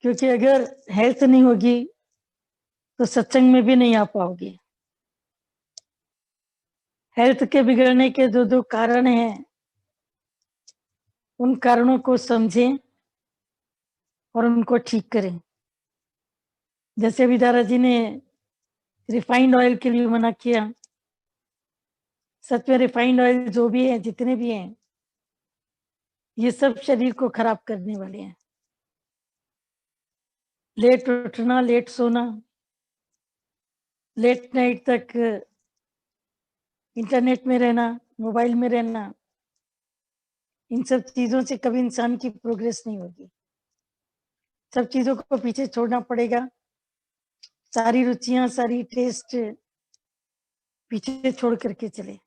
क्योंकि अगर हेल्थ नहीं होगी तो सत्संग में भी नहीं आ पाओगे। हेल्थ के बिगड़ने के जो जो कारण हैं, उन कारणों को समझें और उनको ठीक करें। जैसे अभी दादाजी ने रिफाइंड ऑयल के लिए मना किया, सच में रिफाइंड ऑयल जो भी है, जितने भी हैं, ये सब शरीर को खराब करने वाले हैं। लेट उठना, लेट सोना, लेट नाइट तक इंटरनेट में रहना, मोबाइल में रहना, इन सब चीजों से कभी इंसान की प्रोग्रेस नहीं होगी। सब चीजों को पीछे छोड़ना पड़ेगा। सारी रुचियां, सारी टेस्ट पीछे छोड़ करके चले,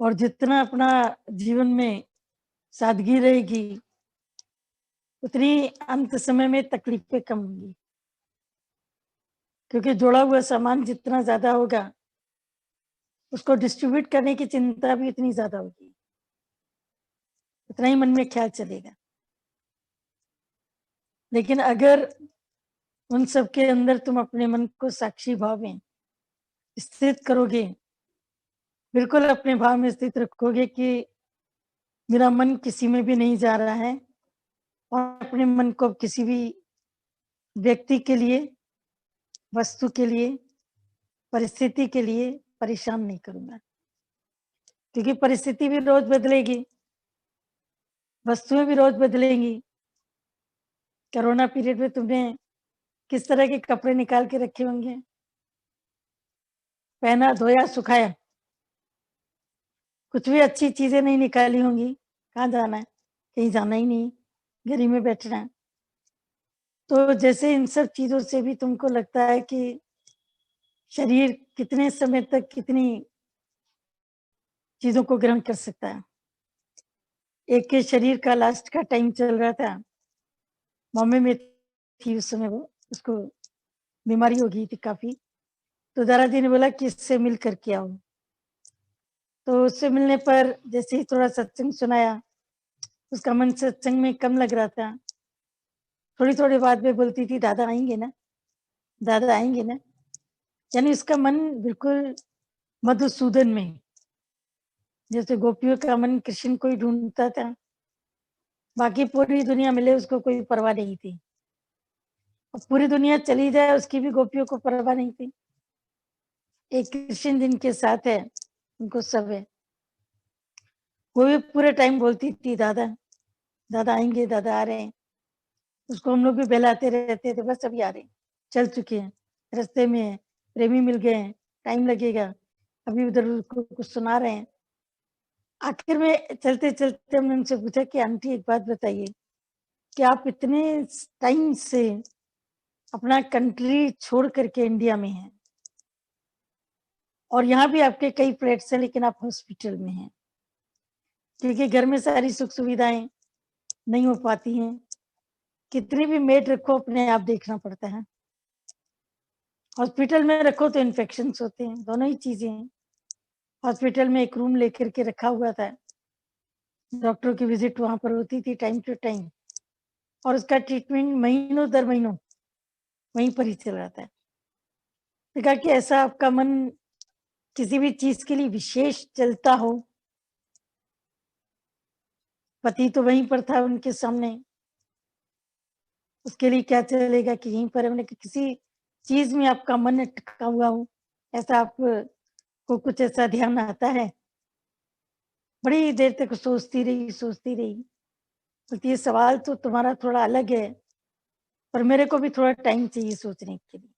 और जितना अपना जीवन में सादगी रहेगी, उतनी अंत समय में तकलीफें कम होंगी। क्योंकि जोड़ा हुआ सामान जितना ज्यादा होगा, उसको डिस्ट्रीब्यूट करने की चिंता भी उतनी ज्यादा होगी, उतना ही मन में ख्याल चलेगा। लेकिन अगर उन सब के अंदर तुम अपने मन को साक्षी भाव में स्थित करोगे, बिल्कुल अपने भाव में स्थित रखोगे कि मेरा मन किसी में भी नहीं जा रहा है, और अपने मन को किसी भी व्यक्ति के लिए, वस्तु के लिए, परिस्थिति के लिए परेशान नहीं करूंगा। क्योंकि परिस्थिति भी रोज बदलेगी, वस्तुएं भी रोज बदलेंगी। कोरोना पीरियड में तुमने किस तरह के कपड़े निकाल के रखे होंगे, पहना, धोया, सुखाया, कुछ भी अच्छी चीजें नहीं निकाली होंगी। कहाँ जाना है? कहीं जाना ही नहीं, घर ही में बैठना है। तो जैसे इन सब चीजों से भी तुमको लगता है कि शरीर कितने समय तक कितनी चीजों को ग्रहण कर सकता है। एक के शरीर का लास्ट का टाइम चल रहा था, बॉम्बे में थी उस समय, वो उसको बीमारी हो गई थी काफी। तो दादाजी ने बोला कि इससे मिल करके आओ। तो उससे मिलने पर जैसे ही थोड़ा सत्संग सुनाया, उसका मन सत्संग में कम लग रहा था। थोड़ी थोड़ी बात में बोलती थी, दादा आएंगे ना, दादा आएंगे ना। यानी उसका मन बिल्कुल मधुसूदन में, जैसे गोपियों का मन कृष्ण को ही ढूंढता था, बाकी पूरी दुनिया मिले उसको कोई परवाह नहीं थी। और पूरी दुनिया चली जाए उसकी भी गोपियों को परवाह नहीं थी। एक कृष्ण जिनके साथ है, उनको सब है। वो भी पूरे टाइम बोलती थी, दादा दादा आएंगे, दादा आ रहे हैं। उसको हम लोग भी बहलाते रहते थे, बस अभी आ रहे हैं, चल चुके हैं, रास्ते में है, प्रेमी मिल गए हैं, टाइम लगेगा, अभी उधर उसको कुछ सुना रहे हैं। आखिर में चलते चलते हमने उनसे पूछा कि आंटी एक बात बताइए कि आप इतने टाइम से अपना कंट्री छोड़ करके इंडिया में हैं, और यहाँ भी आपके कई फ्लैट्स हैं, लेकिन आप हॉस्पिटल में हैं, क्योंकि घर में सारी सुख सुविधाएं नहीं हो पाती हैं। कितनी भी मेड रखो, अपने आप देखना पड़ता है। हॉस्पिटल में रखो तो इन्फेक्शन होते हैं, दोनों ही चीजें हैं। हॉस्पिटल में एक रूम लेकर के रखा हुआ था, डॉक्टर की विजिट वहां पर होती थी टाइम टू टाइम, और उसका ट्रीटमेंट महीनों दर महीनों वहीं पर ही चल रहा था। तो कहा कि ऐसा आपका मन किसी भी चीज के लिए विशेष चलता हो, पति तो वहीं पर था उनके सामने, उसके लिए क्या चलेगा कि यहीं पर हमने किसी चीज में आपका मन अटका हुआ हो, ऐसा आपको कुछ ऐसा ध्यान आता है? बड़ी देर तक सोचती रही। बोलती है, सवाल तो तुम्हारा थोड़ा अलग है, पर मेरे को भी थोड़ा टाइम चाहिए सोचने के लिए,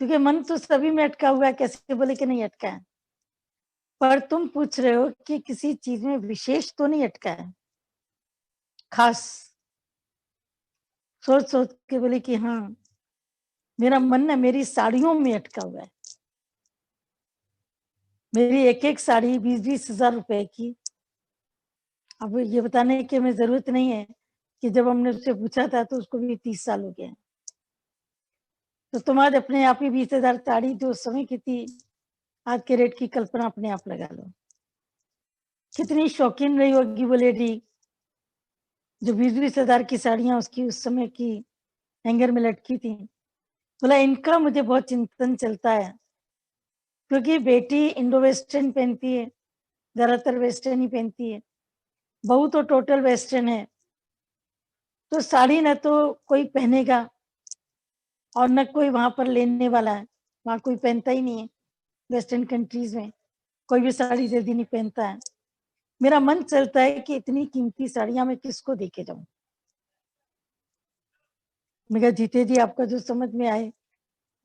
क्योंकि मन तो सभी में अटका हुआ है, कैसे बोले कि नहीं अटका है। पर तुम पूछ रहे हो कि किसी चीज में विशेष तो नहीं अटका है, खास। सोच सोच के बोले कि हाँ, मेरा मन ना मेरी साड़ियों में अटका हुआ है। मेरी एक एक साड़ी 20-20 हजार रुपए की। अब ये बताने की हमें जरूरत नहीं है कि जब हमने उससे पूछा था तो उसको भी 30 साल हो गए। तो तुम आज अपने आप ही 20,000 साड़ी जो उस समय की थी, आज के रेट की कल्पना अपने आप लगा लो। कितनी शौकीन रही होगी वो लेडी, जो 20-20 हज़ार की साड़ियाँ उसकी उस समय की हैंगर में लटकी थी। बोला इनका मुझे बहुत चिंतन चलता है, क्योंकि बेटी इंडो वेस्टर्न पहनती है, ज़्यादातर वेस्टर्न ही पहनती है, बहू तो टोटल वेस्टर्न है। तो साड़ी न तो कोई पहनेगा और न कोई वहाँ पर लेने वाला है, वहाँ कोई पहनता ही नहीं है। वेस्टर्न कंट्रीज़ में कोई भी साड़ी जल्दी नहीं पहनता है। मेरा मन चलता है कि इतनी कीमती साड़ियाँ मैं किसको दे के जाऊँ? मैं कहा जीते जी आपका जो समझ में आए,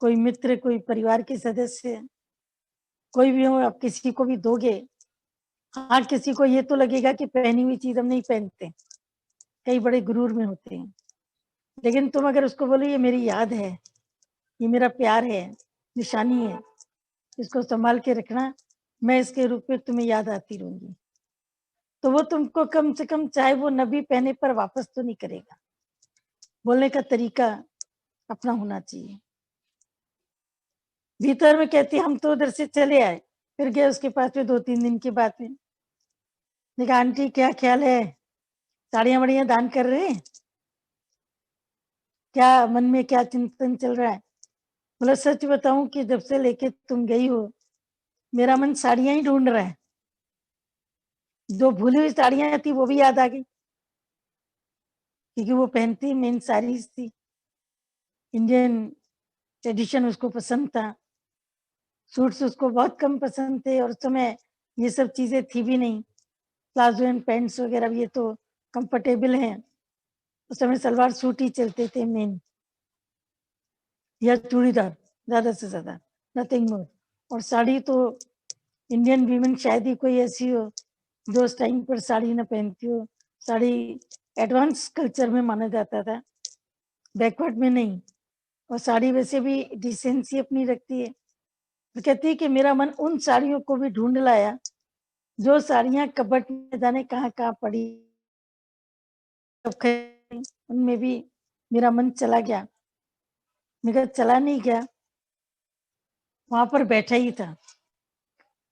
कोई मित्र, कोई परिवार के सदस्य, कोई भी हो आप किसी को भी दोगे। हाँ, किसी को ये तो लगेगा कि पहनी हुई चीज़ हम नहीं पहनते, कई बड़े गुरूर में होते हैं। लेकिन तुम अगर उसको बोलो ये मेरी याद है, ये मेरा प्यार है, निशानी है, इसको सँभाल के रखना, मैं इसके रूप में तुम्हें याद आती रहूँगी। तो वो तुमको कम से कम चाहे वो न भी पहने पर वापस तो नहीं करेगा। बोलने का तरीका अपना होना चाहिए। भीतर में कहती हम तो उधर से चले आए, फिर गए उसके पास में 2-3 दिन के बाद में। मैंने कहा आंटी क्या ख्याल है? साड़ियाँ-वाड़ियाँ दान कर रहे हैं? क्या मन में क्या चिंतन चल रहा है? बोला सच बताऊँ कि जब से लेके तुम गई हो, मेरा मन साड़ियाँ ही ढूँढ रहा है। जो भूली हुई साड़ियाँ थी वो भी याद आ गई, क्योंकि वो पहनती मेन साड़ीज़ थी। इंडियन ट्रेडिशन उसको पसंद था। सूट्स उसको बहुत कम पसंद थे और उस समय ये सब चीज़ें थी भी नहीं। प्लाज़ो एंड पैंट्स वगैरह ये तो कंफर्टेबल हैं। उस समय सलवार सूट ही चलते थे मेन या चूड़ीदार ज़्यादा से ज़्यादा, नथिंग मोर। और साड़ी तो इंडियन वीमेन शायद ही कोई ऐसी हो जो उस टाइम पर साड़ी ना पहनती हो। साड़ी एडवांस कल्चर में माना जाता था, बैकवर्ड में नहीं। और साड़ी वैसे भी डिसेंसी अपनी रखती है। वो कहती है कि मेरा मन उन साड़ियों को भी ढूँढ लाया, जो साड़ियाँ कबर्ड में जाने कहाँ-कहाँ पड़ी, उनमें भी मेरा मन चला गया। मगर चला नहीं गया, वहाँ पर बैठा ही था।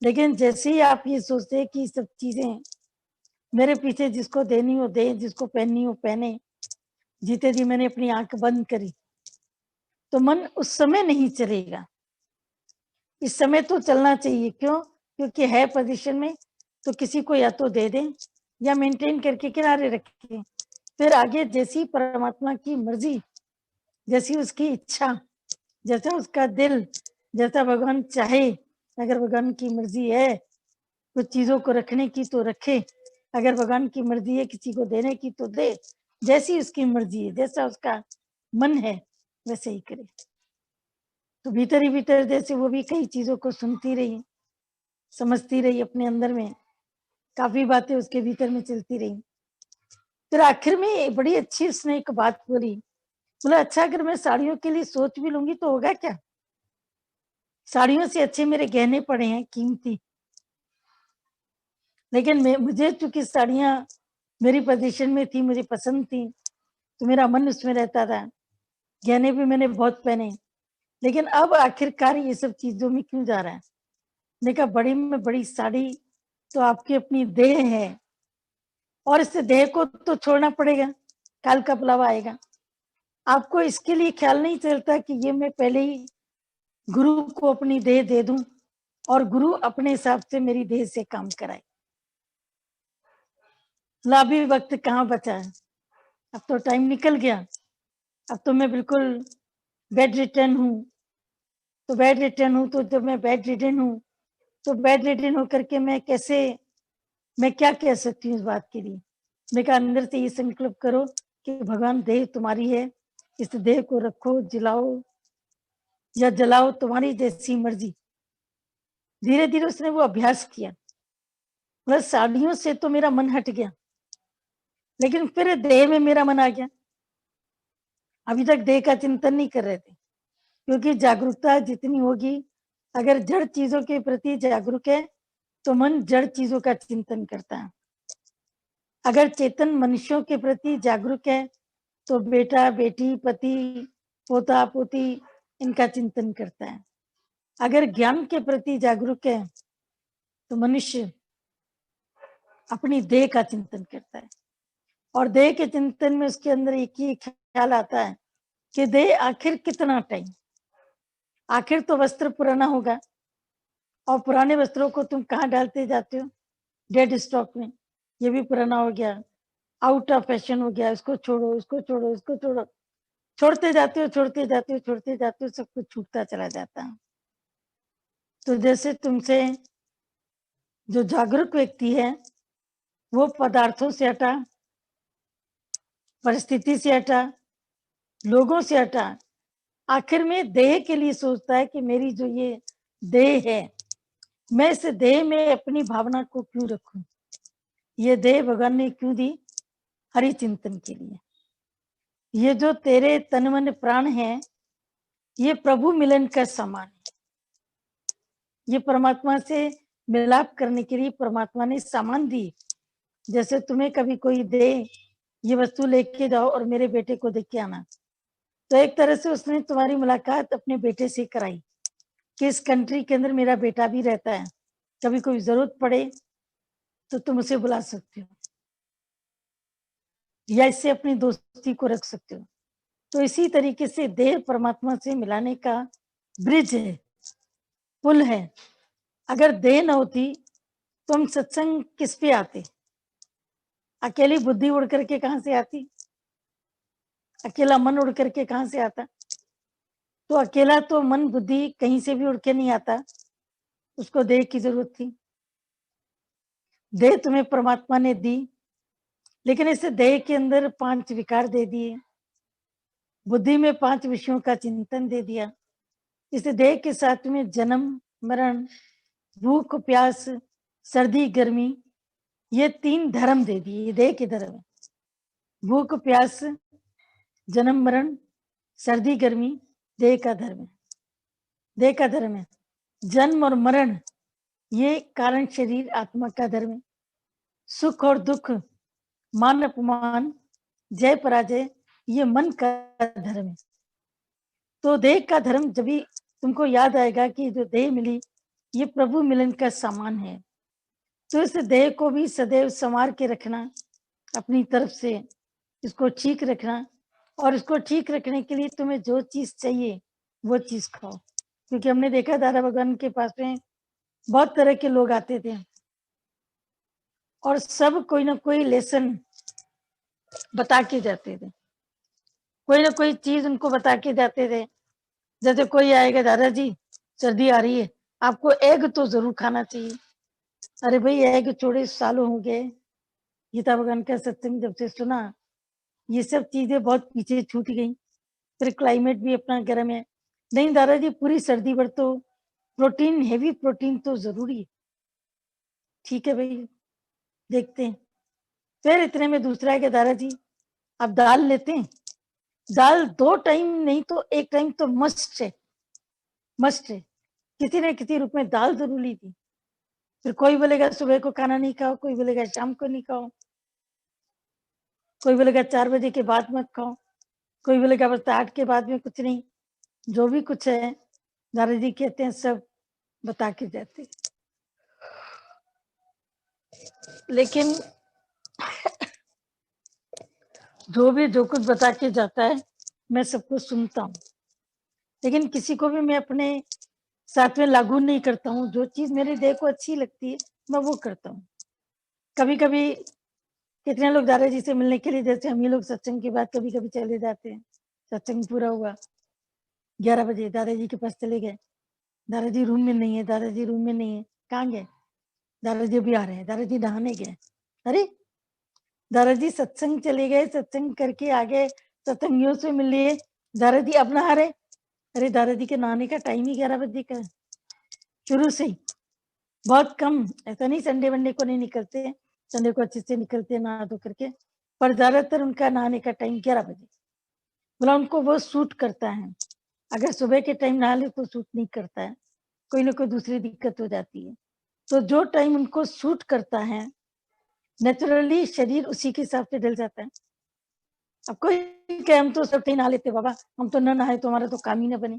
लेकिन जैसे ही आप ये सोचते हैं कि सब चीज़ें मेरे पीछे जिसको देनी हो दे, जिसको पहननी हो पहने, जीते जी मैंने अपनी आँख बंद करी, तो मन उस समय नहीं चलेगा। इस समय तो चलना चाहिए, क्यों? क्योंकि है पोज़ीशन में, तो किसी को या तो दे दें या मेंटेन करके किनारे रखें। फिर आगे जैसी परमात्मा की मर्ज़ी, जैसी उसकी इच्छा, जैसा उसका दिल, जैसा भगवान चाहे, अगर भगवान की मर्ज़ी है कुछ चीज़ों को रखने की तो रखे, अगर भगवान की मर्ज़ी है किसी को देने की तो दे, जैसी उसकी मर्ज़ी है, जैसा उसका मन है, वैसे ही करे। तो भीतर ही भीतर जैसे वो भी कई चीज़ों को सुनती रही, समझती रही अपने अंदर में, काफ़ी बातें उसके भीतर में चलती रहीं। फिर आखिर में बड़ी अच्छी उसने एक बात बोली, बोला अच्छा अगर मैं साड़ियों के लिए सोच भी लूँगी तो होगा क्या? साड़ियों से अच्छे मेरे गहने पड़े हैं कीमती। लेकिन मैं मुझे चूँकि साड़ियाँ मेरी पोज़ीशन में थी, मुझे पसंद थी, तो मेरा मन उसमें रहता था। गहने भी मैंने बहुत पहने, लेकिन अब आखिरकार ये सब चीज़ों में क्यों जा रहा है? मैंने कहा बड़ी में बड़ी साड़ी तो आपकी अपनी देह है और इस देह को तो छोड़ना पड़ेगा, काल का बुलावा आएगा। आपको इसके लिए ख़्याल नहीं चलता कि ये मैं पहले ही गुरु को अपनी देह दे दूँ और गुरु अपने हिसाब से मेरी देह से काम कराए। ला अभी वक़्त कहाँ बचा है, अब तो टाइम निकल गया, अब तो मैं बिल्कुल बेड रिटर्न हूँ। तो बेड रिटर्न हूँ, तो जब मैं बेड रिडन हूँ, तो बेड रिडन होकर के मैं क्या कह सकती हूँ इस बात के लिए? मैं कहा अंदर से ये संकल्प करो कि भगवान देह तुम्हारी है, इस देह को रखो, जिलाओ या जलाओ तुम्हारी जैसी मर्ज़ी। धीरे-धीरे उसने वो अभ्यास किया। बस साड़ियों से तो मेरा मन हट गया, लेकिन फिर देह में मेरा मन आ गया। अभी तक देह का चिंतन नहीं कर रहे थे, क्योंकि जागरूकता जितनी होगी, अगर जड़ चीज़ों के प्रति जागरूक है, तो मन जड़ चीज़ों का चिंतन करता है। अगर चेतन मनुष्यों के प्रति जागरूक है, तो बेटा-बेटी, पति, पोता-पोती इनका चिंतन करता है। अगर ज्ञान के प्रति जागरूक है, तो मनुष्य अपनी देह का चिंतन करता है। और देह के चिंतन में उसके अंदर एक ही ख्याल आता है कि देह आखिर कितना टाइम, आखिर तो वस्त्र पुराना होगा, और पुराने वस्त्रों को तुम कहाँ डालते जाते हो? डेड स्टॉक में। ये भी पुराना हो गया, आउट ऑफ फैशन हो गया, इसको छोड़ो, इसको छोड़ो, इसको छोड़ो, छोड़ते जाते हो, छोड़ते जाते हो, छोड़ते जाते हो, सब कुछ छूटता चला जाता है। तो जैसे तुमसे जो जागरूक व्यक्ति है वो पदार्थों से हटा, परिस्थिति से हटा, लोगों से हटा, आखिर में देह के लिए सोचता है कि मेरी जो ये देह है, मैं इस देह में अपनी भावना को क्यों रखूं? ये देह भगवान ने क्यों दी? हरि चिंतन के लिए। ये जो तेरे तन मन प्राण है, ये प्रभु मिलन का सामान है। ये परमात्मा से मिलाप करने के लिए परमात्मा ने सामान दी। जैसे तुम्हें कभी कोई दे, ये वस्तु लेके जाओ और मेरे बेटे को देख के आना, तो एक तरह से उसने तुम्हारी मुलाकात अपने बेटे से कराई कि इस कंट्री के अंदर मेरा बेटा भी रहता है, कभी कोई जरूरत पड़े तो तुम उसे बुला सकते हो या इससे अपनी दोस्ती को रख सकते हो। तो इसी तरीके से देह परमात्मा से मिलाने का ब्रिज है, पुल है। अगर देह न होती तो हम सत्संग किस पे आते? अकेली बुद्धि उड़ करके कहां से आती? अकेला मन उड़ करके कहां से आता? तो अकेला तो मन बुद्धि कहीं से भी उड़ के नहीं आता, उसको देह की जरूरत थी। देह तुम्हें परमात्मा ने दी, लेकिन इस देह के अंदर 5 विकार दे दिए, बुद्धि में 5 विषयों का चिंतन दे दिया। इस देह के साथ में जन्म मरण, भूख प्यास, सर्दी गर्मी, ये 3 धर्म दे दिए। ये देह के धर्म है, भूख प्यास, जन्म मरण, सर्दी गर्मी, देह का धर्म है। देह का धर्म है। जन्म और मरण ये कारण शरीर आत्मा का धर्म है। सुख और दुख, मान अपमान, जय पराजय, ये मन का धर्म है। तो देह का धर्म जब भी तुमको याद आएगा कि जो देह मिली ये प्रभु मिलन का सामान है, तो इस देह को भी सदैव संवार के रखना, अपनी तरफ से इसको ठीक रखना। और इसको ठीक रखने के लिए तुम्हें जो चीज चाहिए वो चीज खाओ, क्योंकि हमने देखा दादा भगवान के पास में बहुत तरह के लोग आते थे और सब कोई ना कोई लेसन बता के जाते थे, कोई ना कोई चीज उनको बता के जाते थे। जैसे कोई आएगा, दादाजी सर्दी आ रही है, आपको एग तो जरूर खाना चाहिए। अरे भाई एग छोड़े सालों हो गए, गीता भगवान का सत्संग जब से सुना ये सब चीजें बहुत पीछे छूट गई। फिर क्लाइमेट भी अपना गर्म है, नहीं दादाजी पूरी सर्दी भर तो प्रोटीन, हेवी प्रोटीन तो जरूरी है। ठीक है भाई, देखते हैं। फिर इतने में दूसरा है कि दादाजी आप दाल लेते हैं? दाल 2 टाइम नहीं तो 1 टाइम तो मस्ट है, मस्ट है। किसी न किसी रूप में दाल जरूर ली थी। फिर कोई बोलेगा सुबह को खाना नहीं खाओ, कोई बोलेगा शाम को नहीं खाओ, कोई बोलेगा 4 बजे के बाद मत खाओ, कोई बोलेगा बस 8 के बाद में कुछ नहीं। जो भी कुछ है दादाजी कहते हैं सब बता के जाते हैं। लेकिन जो कुछ बता के जाता है मैं सब कुछ सुनता हूँ, लेकिन किसी को भी मैं अपने साथ में लागू नहीं करता हूँ। जो चीज मेरे देह को अच्छी लगती है मैं वो करता हूँ। कभी कभी कितने लोग दादाजी से मिलने के लिए, जैसे हम ही लोग सत्संग के बाद कभी कभी चले जाते हैं, सत्संग पूरा हुआ 11 बजे दादाजी के पास चले गए, दादाजी रूम में नहीं है, दादाजी रूम में नहीं है, कहाँ गए? दादाजी भी आ रहे हैं, दादाजी नहाने गए। अरे दादाजी सत्संग चले गए, सत्संग करके आ गए, सत्संगियों से मिल लिए, दादाजी अब नहा रहे। अरे दादाजी के नहाने का टाइम ही 11 बजे का है। शुरू से ही बहुत कम, ऐसा नहीं संडे वनडे को नहीं निकलते हैं, संडे को अच्छे से निकलते हैं नहा धो करके, पर ज्यादातर उनका नहाने का टाइम 11 बजे। बोला उनको वो सूट करता है। अगर सुबह के टाइम नहा ले तो सूट नहीं करता है, कोई ना कोई दूसरी दिक्कत हो जाती है। तो जो टाइम उनको सूट करता है नेचुरली शरीर उसी के हिसाब से ढल जाता है। अब कोई कहे हम तो सब ही नहा लेते बाबा, हम तो न नहाए तो हमारा तो काम ही ना बने।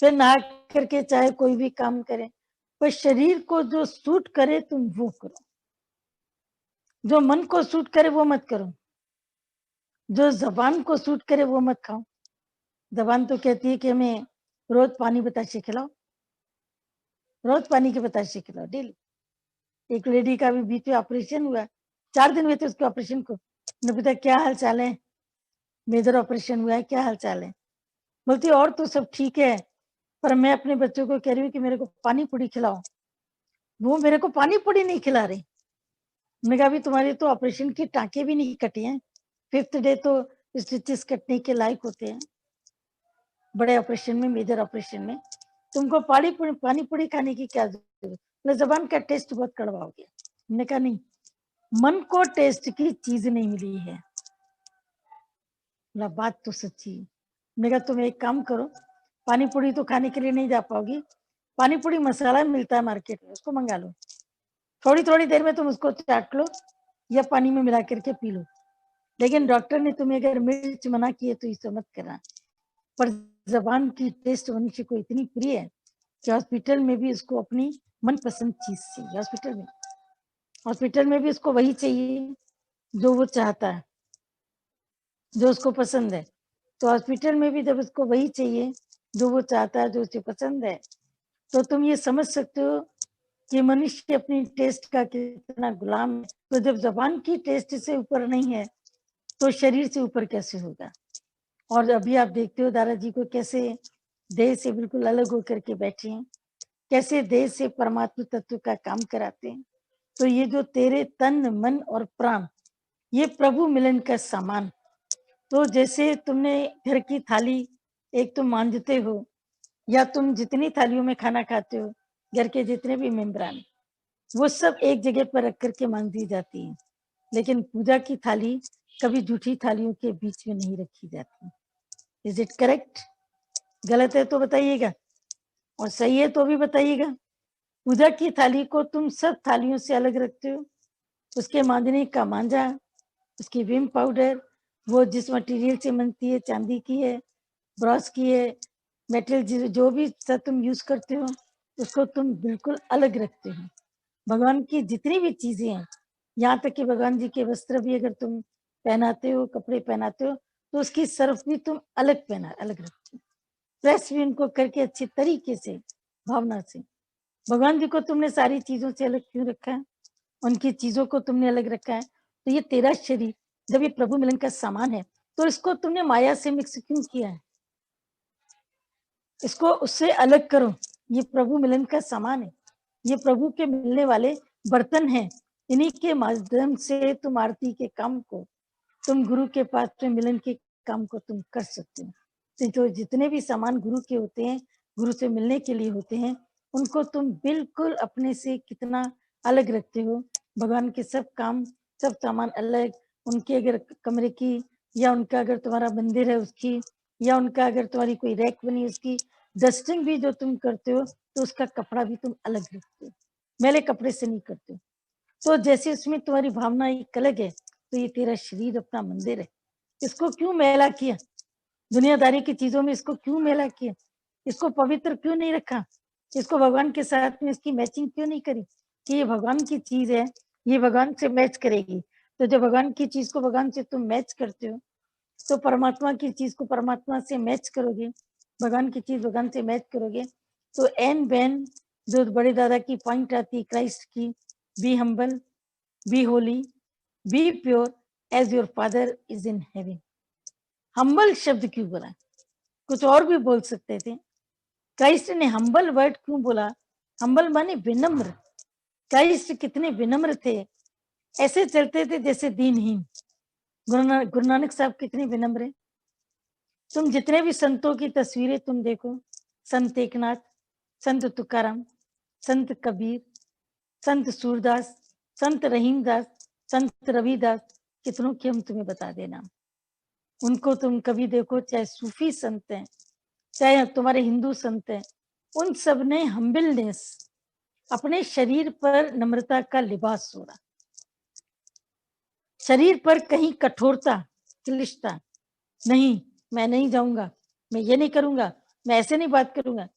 फिर नहा करके चाहे कोई भी काम करे, पर शरीर को जो सूट करे तुम वो करो। जो मन को सूट करे वो मत करो, जो ज़बान को सूट करे वो मत खाओ। ज़बान तो कहती है कि हमें रोज़ पानी बताशे खिलाओ, रोज़ पानी के बताशे खिलाओ डेली। एक लेडी का भी बीच में ऑपरेशन हुआ, 4 दिन हुए थे उसके ऑपरेशन को। मैंने पूछा क्या हाल-चाल है? मेजर ऑपरेशन हुआ है, क्या हाल-चाल है? बोलती और तो सब ठीक है, पर मैं अपने बच्चों को कह रही हूँ कि मेरे को पानी-पूरी खिलाओ। वो मेरे को पानी-पूरी नहीं खिला रहे। मैंने कहा अभी तुम्हारे तो ऑपरेशन की टाँके भी नहीं कटी हैं, 5th डे तो स्टिचेस कटने के लायक होते हैं। बड़े ऑपरेशन में, मेजर ऑपरेशन में तुमको पानी-पूरी खाने की क्या ज़रूरत? बोले ज़बान का टेस्ट बहुत कड़वा हो गया। मैंने कहा नहीं, मन को टेस्ट की चीज़ नहीं मिली है। बोला बात तो सच्ची है। मैंने कहा तुम एक काम करो, पानी-पूरी तो खाने के लिए नहीं जा पाओगी, पानी-पूरी मसाला मिलता है मार्केट में, उसको मँगा लो। थोड़ी-थोड़ी देर में तुम उसको चाट लो या पानी में मिला कर के पी लो। लेकिन डॉक्टर ने तुम्हें अगर मिर्च मना की है तो इसे मत करना। पर ज़बान की टेस्ट मनुष्य को इतनी प्रिय है कि हॉस्पिटल में भी उसको अपनी मनपसंद चीज़ चाहिए। हॉस्पिटल में भी उसको वही चाहिए जो वो चाहता है, जो उसको पसंद है। तो हॉस्पिटल में भी जब उसको वही चाहिए जो वो चाहता है, जो उसे पसंद है, तो तुम ये समझ सकते हो कि मनुष्य अपनी टेस्ट का कितना गुलाम है। तो जब ज़बान की टेस्ट से ऊपर नहीं है, तो शरीर से ऊपर कैसे होगा? और अभी आप देखते हो दादाजी को कैसे देह से बिल्कुल अलग होकर के बैठे हैं, कैसे देह से परमात्मा तत्व का काम कराते हैं। तो ये जो तेरे तन, मन और प्राण, ये प्रभु मिलन का सामान। तो जैसे तुमने घर की थाली एक तुम मांजते हो या तुम जितनी थालियों में खाना खाते हो, घर के जितने भी मेंबरान, वो सब एक जगह पर रख कर के मांजी जाती है। लेकिन पूजा की थाली कभी जूठी थालियों के बीच में नहीं रखी जाती। Is it correct? गलत है तो बताइएगा और सही है तो भी बताइएगा। पूजा की थाली को तुम सब थालियों से अलग रखते हो। उसके मांजने का मांजा, उसकी विम पाउडर, वो जिस मटेरियल से बनती है, चांदी की है, ब्रॉस की है, मेटल जो भी सब तुम यूज करते हो, उसको तुम बिल्कुल अलग रखते हो। भगवान की जितनी भी चीजें हैं, यहाँ तक कि भगवान जी के वस्त्र भी अगर तुम पहनाते हो, कपड़े पहनाते हो, तो उसकी सर्फ भी तुम अलग रखते हो। प्रेस भी उनको करके अच्छे तरीके से, भावना से। भगवान जी को तुमने सारी चीजों से अलग क्यों रखा है? उनकी चीजों को तुमने अलग रखा है। तो ये तेरा शरीर जब ये प्रभु मिलन का सामान है, तो इसको तुमने माया से मिक्स क्यों किया है? इसको उससे अलग करो। ये प्रभु मिलन का सामान है, ये प्रभु के मिलने वाले बर्तन हैं। इन्हीं के माध्यम से तुम आरती के काम को, तुम गुरु के पास में मिलन के काम को तुम कर सकते हो। तो जो जितने भी सामान गुरु के होते हैं, गुरु से मिलने के लिए होते हैं, उनको तुम बिल्कुल अपने से कितना अलग रखते हो। भगवान के सब काम, सब सामान अलग, उनके अगर कमरे की, या उनका अगर तुम्हारा मंदिर है उसकी, या उनका अगर तुम्हारी कोई रैक बनी उसकी डस्टिंग भी जो तुम करते हो, तो उसका कपड़ा भी तुम अलग रखते हो, मैले कपड़े से नहीं करते हो। तो जैसे उसमें तुम्हारी भावना एक अलग है, तो ये तेरा शरीर अपना मंदिर है। इसको क्यों मैला किया? दुनियादारी की चीजों में इसको क्यों मैला किया? इसको पवित्र क्यों नहीं रखा? इसको भगवान के साथ में इसकी मैचिंग क्यों नहीं करी कि ये भगवान की चीज है, ये भगवान से मैच करेगी। तो जब भगवान की चीज को भगवान से तुम मैच करते हो, तो परमात्मा की चीज को परमात्मा से मैच करोगे, भगवान की चीज भगवान से मैच करोगे। तो एन बैन जो बड़े दादा की पॉइंट आती है क्राइस्ट की, be humble, be holy, be pure as your father is in heaven. Humble शब्द क्यों बोला? कुछ और भी बोल सकते थे। क्राइस्ट ने हम्बल वर्ड क्यों बोला? हम्बल माने विनम्र। क्राइस्ट कितने विनम्र थे, ऐसे चलते थे जैसे दीनहीन। गुरु नानक साहब कितने विनम्र हैं। तुम जितने भी संतों की तस्वीरें तुम देखो, संत एकनाथ, संत तुकाराम, संत कबीर, संत सूरदास, संत रहीमदास, संत रविदास, कितनों की हम तुम्हें बता देना। उनको तुम कभी देखो, चाहे सूफी संत हैं, चाहे तुम्हारे हिंदू संत हैं, उन सब ने हम्बलनेस, अपने शरीर पर नम्रता का लिबास छोड़ा। शरीर पर कहीं कठोरता, क्लिष्टता नहीं, मैं नहीं जाऊंगा, मैं ये नहीं करूंगा, मैं ऐसे नहीं बात करूंगा,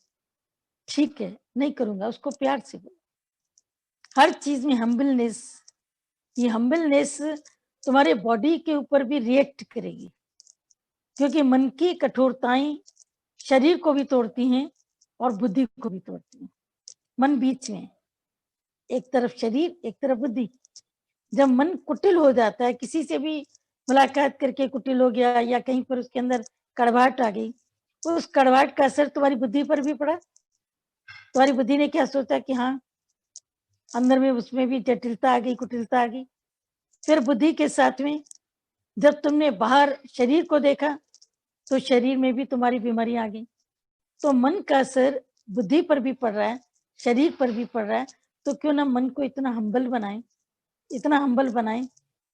ठीक है नहीं करूंगा, उसको प्यार से बोलो। हर चीज में हम्बलनेस, ये हम्बलनेस तुम्हारे बॉडी के ऊपर भी रिएक्ट करेगी, क्योंकि मन की कठोरताएं शरीर को भी तोड़ती हैं और बुद्धि को भी तोड़ती हैं। मन बीच में, एक तरफ शरीर एक तरफ बुद्धि। जब मन कुटिल हो जाता है, किसी से भी मुलाकात करके कुटिल हो गया या कहीं पर उसके अंदर कड़वाहट आ गई, तो उस कड़वाहट का असर तुम्हारी बुद्धि पर भी पड़ा। तुम्हारी बुद्धि ने क्या सोचा कि हाँ, अंदर में उसमें भी जटिलता आ गई, कुटिलता आ गई। फिर बुद्धि के साथ में जब तुमने बाहर शरीर को देखा, तो शरीर में भी तुम्हारी बीमारी आ गई। तो मन का असर बुद्धि पर भी पड़ रहा है, शरीर पर भी पड़ रहा है। तो क्यों ना मन को इतना हम्बल बनाएं, इतना हम्बल बनाएं,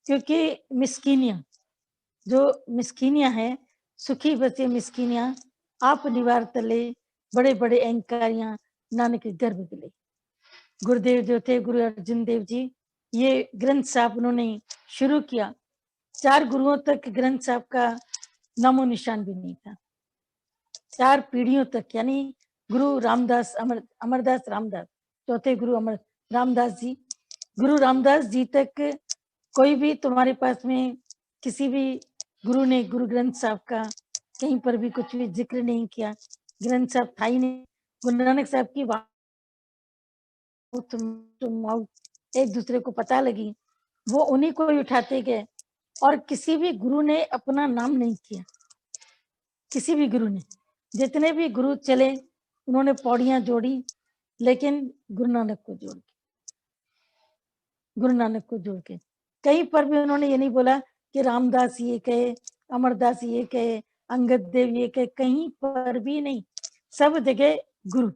क्योंकि मिस्कीनियां, जो मिस्कीनियां है, सुखी बसे मिस्कीनियां, आप निवार तले बड़े बड़े अहंकारियां नानक गर्भ गिले। गुरुदेव जो थे, गुरु अर्जुन देव जी, ये ग्रंथ साहब उन्होंने शुरू किया। 4 गुरुओं तक ग्रंथ साहब का नामो निशान भी नहीं था। 4 पीढ़ियों तक, यानी गुरु रामदास, अमरदास रामदास, चौथे गुरु अमर रामदास जी, गुरु रामदास जी तक कोई भी तुम्हारे पास में किसी भी गुरु ने गुरु ग्रंथ साहब का कहीं पर भी कुछ भी जिक्र नहीं किया। ग्रंथ साहब था ही नहीं। गुरु नानक साहब की तुम एक दूसरे को पता लगी, वो उन्हीं को ही उठाते गए, और किसी भी गुरु ने अपना नाम नहीं किया। किसी भी गुरु ने, जितने भी गुरु चले, उन्होंने पौड़ियां जोड़ी, लेकिन गुरु नानक को जोड़ के, गुरु नानक को जोड़ के कहीं पर भी उन्होंने ये नहीं बोला कि रामदास ये कहे, अमरदास ये कहे, अंगद देव ये कहे, कहीं पर भी नहीं। सब जगह गुरु,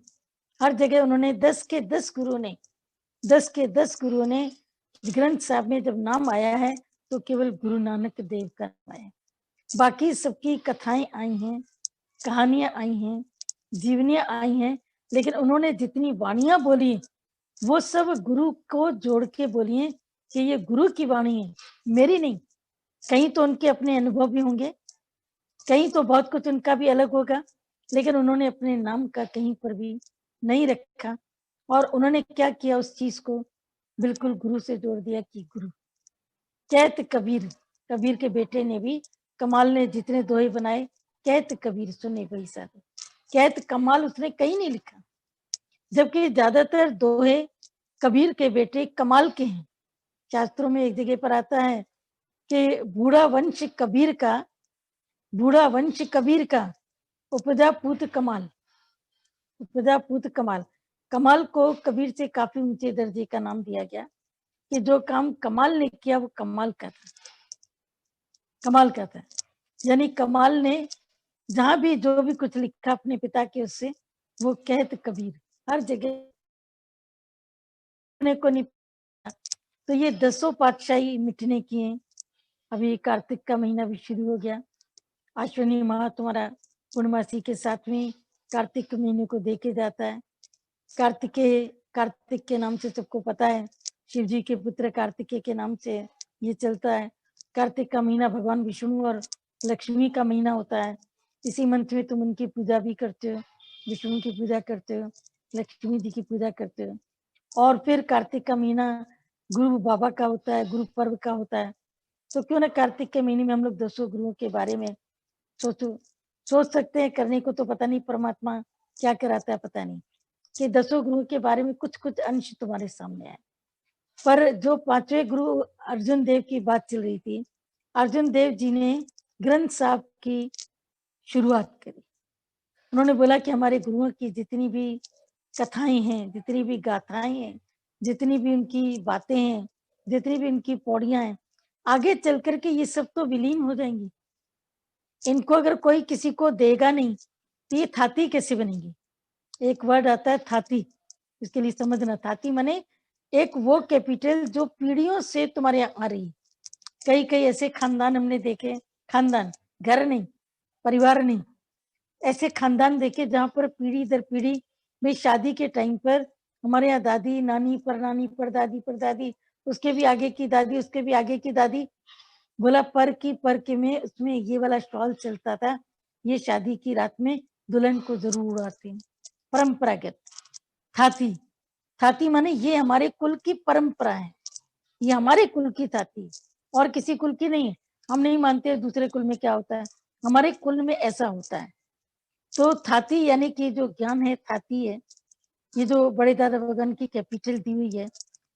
हर जगह उन्होंने 10 के 10 गुरु ने, 10 के 10 गुरुओं ने ग्रंथ साहब में जब नाम आया है, तो केवल गुरु नानक देव का नाम आया। बाकी सबकी कथाएं आई हैं, कहानियां आई हैं, जीवनियां आई हैं, लेकिन उन्होंने जितनी वाणियां बोली, वो सब गुरु को जोड़ के बोली हैं कि ये गुरु की वाणी है, मेरी नहीं। कहीं तो उनके अपने अनुभव भी होंगे, कहीं तो बहुत कुछ उनका भी अलग होगा, लेकिन उन्होंने अपने नाम का कहीं पर भी नहीं रखा। और उन्होंने क्या किया, उस चीज को बिल्कुल गुरु से जोड़ दिया कि गुरु। कहत कबीर, कबीर के बेटे ने भी, कमाल ने जितने दोहे बनाए, कहत कबीर सुने वही साधे। कहत कमाल उसने कहीं नहीं लिखा, जबकि ज्यादातर दोहे कबीर के बेटे कमाल के हैं। शास्त्रों में एक जगह पर आता है कि बूढ़ा वंश कबीर का, बूढ़ा वंश कबीर का, उपजा पूत कमाल, उपजा पूत कमाल। कमाल को कबीर से काफी ऊंचे दर्जे का नाम दिया गया कि जो काम कमाल ने किया वो कमाल का था, कमाल का था। यानी कमाल ने जहां भी जो भी कुछ लिखा अपने पिता के उससे, वो कहत कबीर हर जगह को नहीं। तो ये 10 पातशाही मिटने की हैं। अभी कार्तिक का महीना भी शुरू हो गया। अश्विनी माह तुम्हारा पूर्णमासी के साथ में कार्तिक महीने को देखे जाता है। कार्तिक के नाम से सबको पता है, शिव जी के पुत्र कार्तिकेय के नाम से ये चलता है। कार्तिक का महीना भगवान विष्णु और लक्ष्मी का महीना होता है। इसी मंथ में तुम उनकी पूजा भी करते हो, विष्णु की पूजा करते हो, लक्ष्मी जी की पूजा करते हो। और फिर कार्तिक का महीना गुरु बाबा का होता है, गुरु पर्व का होता है। तो क्यों ना कार्तिक के महीने में हम लोग 10 गुरुओं के बारे में सोच सकते हैं। करने को तो पता नहीं परमात्मा क्या कराता है, पता नहीं, कि 10 गुरुओं के बारे में कुछ कुछ अंश तुम्हारे सामने आए। पर जो 5वें गुरु अर्जुन देव की बात चल रही थी, अर्जुन देव जी ने ग्रंथ साहब की शुरुआत करी। उन्होंने बोला कि हमारे गुरुओं की जितनी भी कथाएं हैं, जितनी भी गाथाएं हैं, जितनी भी उनकी बातें हैं, जितनी भी उनकी पौड़ियां हैं, आगे चल करके ये सब तो विलीन हो जाएंगी। इनको अगर कोई किसी को देगा नहीं, तो ये थाती कैसे बनेंगी। एक वर्ड आता है थाती, इसके लिए समझना, थाती माने एक वो कैपिटल जो पीढ़ियों से तुम्हारे यहाँ आ रही। कई कई ऐसे खानदान हमने देखे, खानदान, घर नहीं, परिवार नहीं, ऐसे खानदान देखे जहां पर पीढ़ी दर पीढ़ी भाई शादी के टाइम पर हमारे यहाँ दादी नानी परनानी परदादी परदादी, उसके भी आगे की दादी, उसके भी आगे की दादी, बोला पर की में उसमें ये वाला स्टॉल चलता था, ये शादी की रात में दुल्हन को जरूर उड़ाते हैं। परंपरागत थाती, थाती माने ये हमारे कुल की परंपरा है। ये हमारे कुल की थाती है और किसी कुल की नहीं है। हम नहीं मानते दूसरे कुल में क्या होता है, हमारे कुल में ऐसा होता है। तो थाती यानी कि जो ज्ञान है, थाती है, ये जो बड़े दादा भगवान की कैपिटल दी हुई है,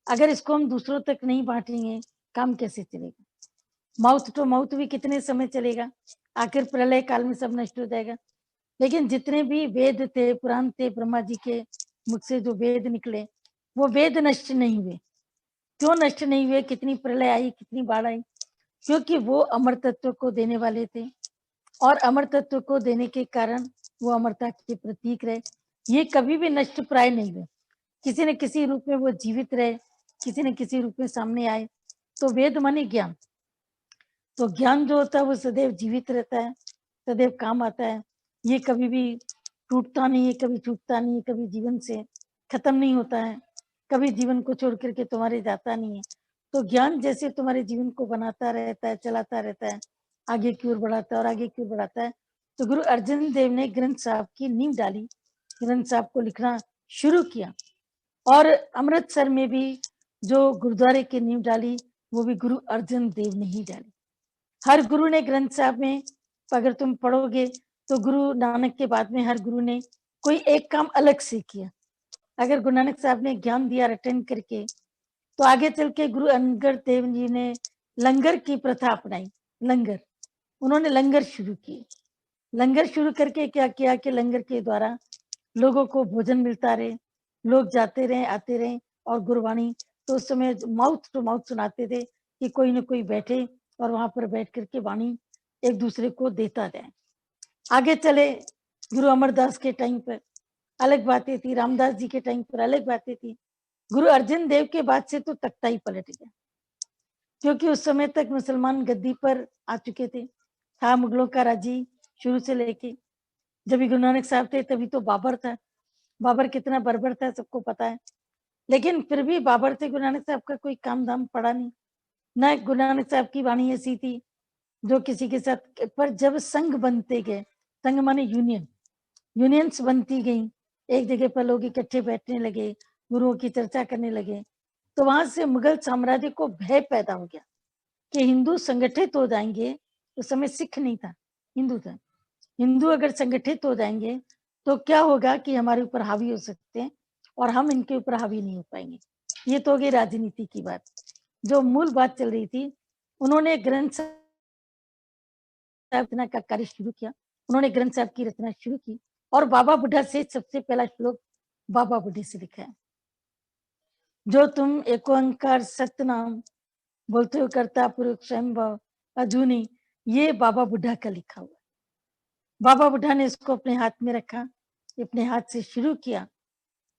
अगर इसको हम दूसरों तक नहीं बाँटेंगे, काम कैसे चलेगा? माउथ टू माउथ भी कितने समय चलेगा? आखिर प्रलय काल में सब नष्ट हो जाएगा। लेकिन जितने भी वेद थे, पुराण थे, ब्रह्मा जी के मुख से जो वेद निकले, वो वेद नष्ट नहीं हुए। क्यों नष्ट नहीं हुए? कितनी प्रलय आई, कितनी बाढ़ आई? क्योंकि वो अमर तत्व को देने वाले थे और अमर तत्व को देने के कारण वो अमरता के प्रतीक रहे। ये कभी भी नष्ट प्राय नहीं हुए। किसी न किसी रूप में वो जीवित रहे, किसी न किसी रूप में सामने आए। तो वेद माने ज्ञान। तो ज्ञान जो होता है वो सदैव जीवित रहता है, सदैव काम आता है। ये कभी भी टूटता नहीं है, कभी छूटता नहीं है, कभी जीवन से खत्म नहीं होता है, कभी जीवन को छोड़ करके तुम्हारे जाता नहीं है। तो ज्ञान जैसे तुम्हारे जीवन को बनाता रहता है, चलाता रहता है, आगे की ओर बढ़ाता है और आगे की ओर बढ़ाता है। तो गुरु अर्जन देव ने ग्रंथ साहब की नींव डाली, ग्रंथ साहब को लिखना शुरू किया और अमृतसर में भी जो गुरुद्वारे की नींव डाली वो भी गुरु अर्जन देव ने ही डाली। हर गुरु ने ग्रंथ साहब में अगर तुम पढ़ोगे तो गुरु नानक के बाद में हर गुरु ने कोई एक काम अलग से किया। अगर गुरु नानक साहब ने ज्ञान दिया रटन करके, तो आगे चल के गुरु अंगद देव जी ने लंगर की प्रथा अपनाई। लंगर, उन्होंने लंगर शुरू किए। लंगर शुरू करके क्या किया कि लंगर के द्वारा लोगों को भोजन मिलता रहे, लोग जाते रहे, आते रहे और गुरबाणी तो उस समय माउथ टू माउथ सुनाते थे कि कोई न कोई बैठे और वहां पर बैठ करके वाणी एक दूसरे को देता जाए। आगे चले गुरु अमरदास के टाइम पर अलग बातें थी, रामदास जी के टाइम पर अलग बातें थी। गुरु अर्जन देव के बाद से तो तख्ता ही पलट गया, क्योंकि उस समय तक मुसलमान गद्दी पर आ चुके थे। था मुगलों का राजी शुरू से लेके, जब भी गुरु नानक साहब थे तभी तो बाबर था। बाबर कितना बर्बर था सबको पता है, लेकिन फिर भी बाबर से गुरु नानक साहब का कोई काम धाम पड़ा नहीं। न गुरु नानक साहब की वाणी ऐसी थी जो किसी के साथ, पर जब संघ बनते गए, संघ माने यूनियन, यूनियंस बनती गई, एक जगह पर लोग इकट्ठे बैठने लगे, गुरुओं की चर्चा करने लगे, तो वहां से मुगल साम्राज्य को भय पैदा हो गया कि हिंदू संगठित हो जाएंगे। उस समय सिख नहीं था, हिंदू था। हिंदू अगर संगठित हो जाएंगे तो क्या होगा कि हमारे ऊपर हावी हो सकते हैं और हम इनके ऊपर हावी नहीं हो पाएंगे। ये तो हो गई राजनीति की बात। जो मूल बात चल रही थी, उन्होंने ग्रंथ साहब रचना का कार्य शुरू किया। उन्होंने ग्रंथ साहब की रचना शुरू की और बाबा बुढ़ा से सबसे पहला श्लोक बाबा बुढ़े से लिखा है। जो तुम एक ओंकार सतनाम बोलते हो करता पुरुष स्वयं अजूनी, ये बाबा बुढ़ा का लिखा हुआ। बाबा बुढ़ा ने इसको अपने हाथ में रखा, अपने हाथ से शुरू किया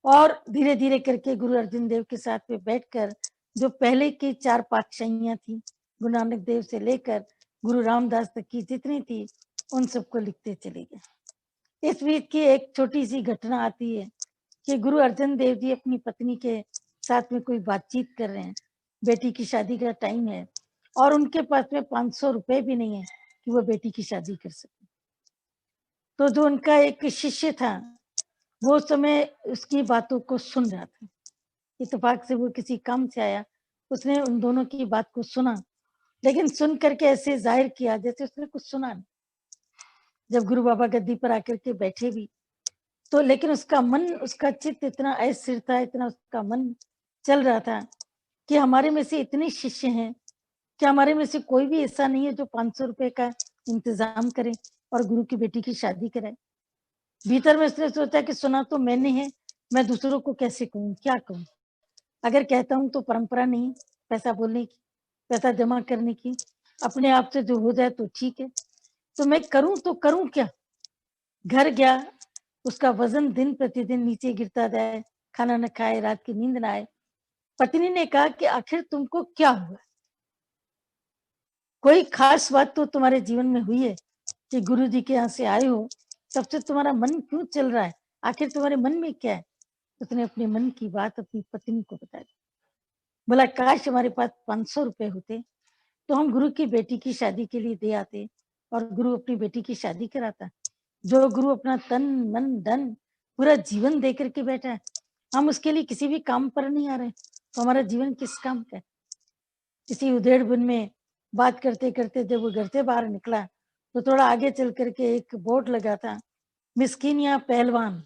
और धीरे धीरे करके गुरु अर्जुन देव के साथ में बैठकर जो पहले की 4 पातशाहियां थी, गुरु नानक देव से लेकर गुरु रामदास तक की जितनी थी, उन सबको लिखते चले गए। इस बीच की एक छोटी सी घटना आती है कि गुरु अर्जन देव जी अपनी पत्नी के साथ में कोई बातचीत कर रहे हैं, बेटी की शादी का टाइम है और उनके पास में 500 रुपए भी नहीं है कि वो बेटी की शादी कर सके। तो जो उनका एक शिष्य था, वो उस समय उसकी बातों को सुन रहा था। इत्तेफाक से वो किसी काम से आया, उसने उन दोनों की बात को सुना, लेकिन सुन करके ऐसे जाहिर किया जैसे उसने कुछ सुना नहीं। जब गुरु बाबा गद्दी पर आकर के बैठे भी, तो लेकिन उसका मन, उसका चित्त इतना अस्थिर था, इतना उसका मन चल रहा था कि हमारे में से इतने शिष्य हैं कि हमारे में से कोई भी ऐसा नहीं है जो 500 रुपए का इंतजाम करे और गुरु की बेटी की शादी कराए। भीतर में उसने सोचा कि सुना तो मैंने है, मैं दूसरों को कैसे कहूँ, क्या कहूँ? अगर कहता हूँ तो परंपरा नहीं पैसा बोलने की, पैसा जमा करने की, अपने आप से जो हो जाए तो ठीक है, तो मैं करूँ तो करूँ क्या? घर गया, उसका वजन दिन प्रतिदिन नीचे गिरता जाए, खाना न खाए, रात की नींद ना आए। पत्नी ने कहा कि आखिर तुमको क्या हुआ? कोई खास बात तो तुम्हारे जीवन में हुई है कि गुरु जी के यहाँ से आए हो, तब से तुम्हारा मन क्यों चल रहा है? आखिर तुम्हारे मन में क्या है? उसने अपने मन की बात अपनी पत्नी को बता दी। बोला काश हमारे पास 500 रुपए होते तो हम गुरु की बेटी की शादी के लिए दे आते और गुरु अपनी बेटी की शादी कराता। जो गुरु अपना तन मन धन पूरा जीवन दे करके बैठा है, हम उसके लिए किसी भी काम पर नहीं आ रहे, तो हमारा जीवन किस काम का है? इसी उधेड़-बुन में बात करते-करते जब वो घर से बाहर निकला, तो थोड़ा आगे चल कर के एक बोर्ड लगा था, मिस्कीन या पहलवान।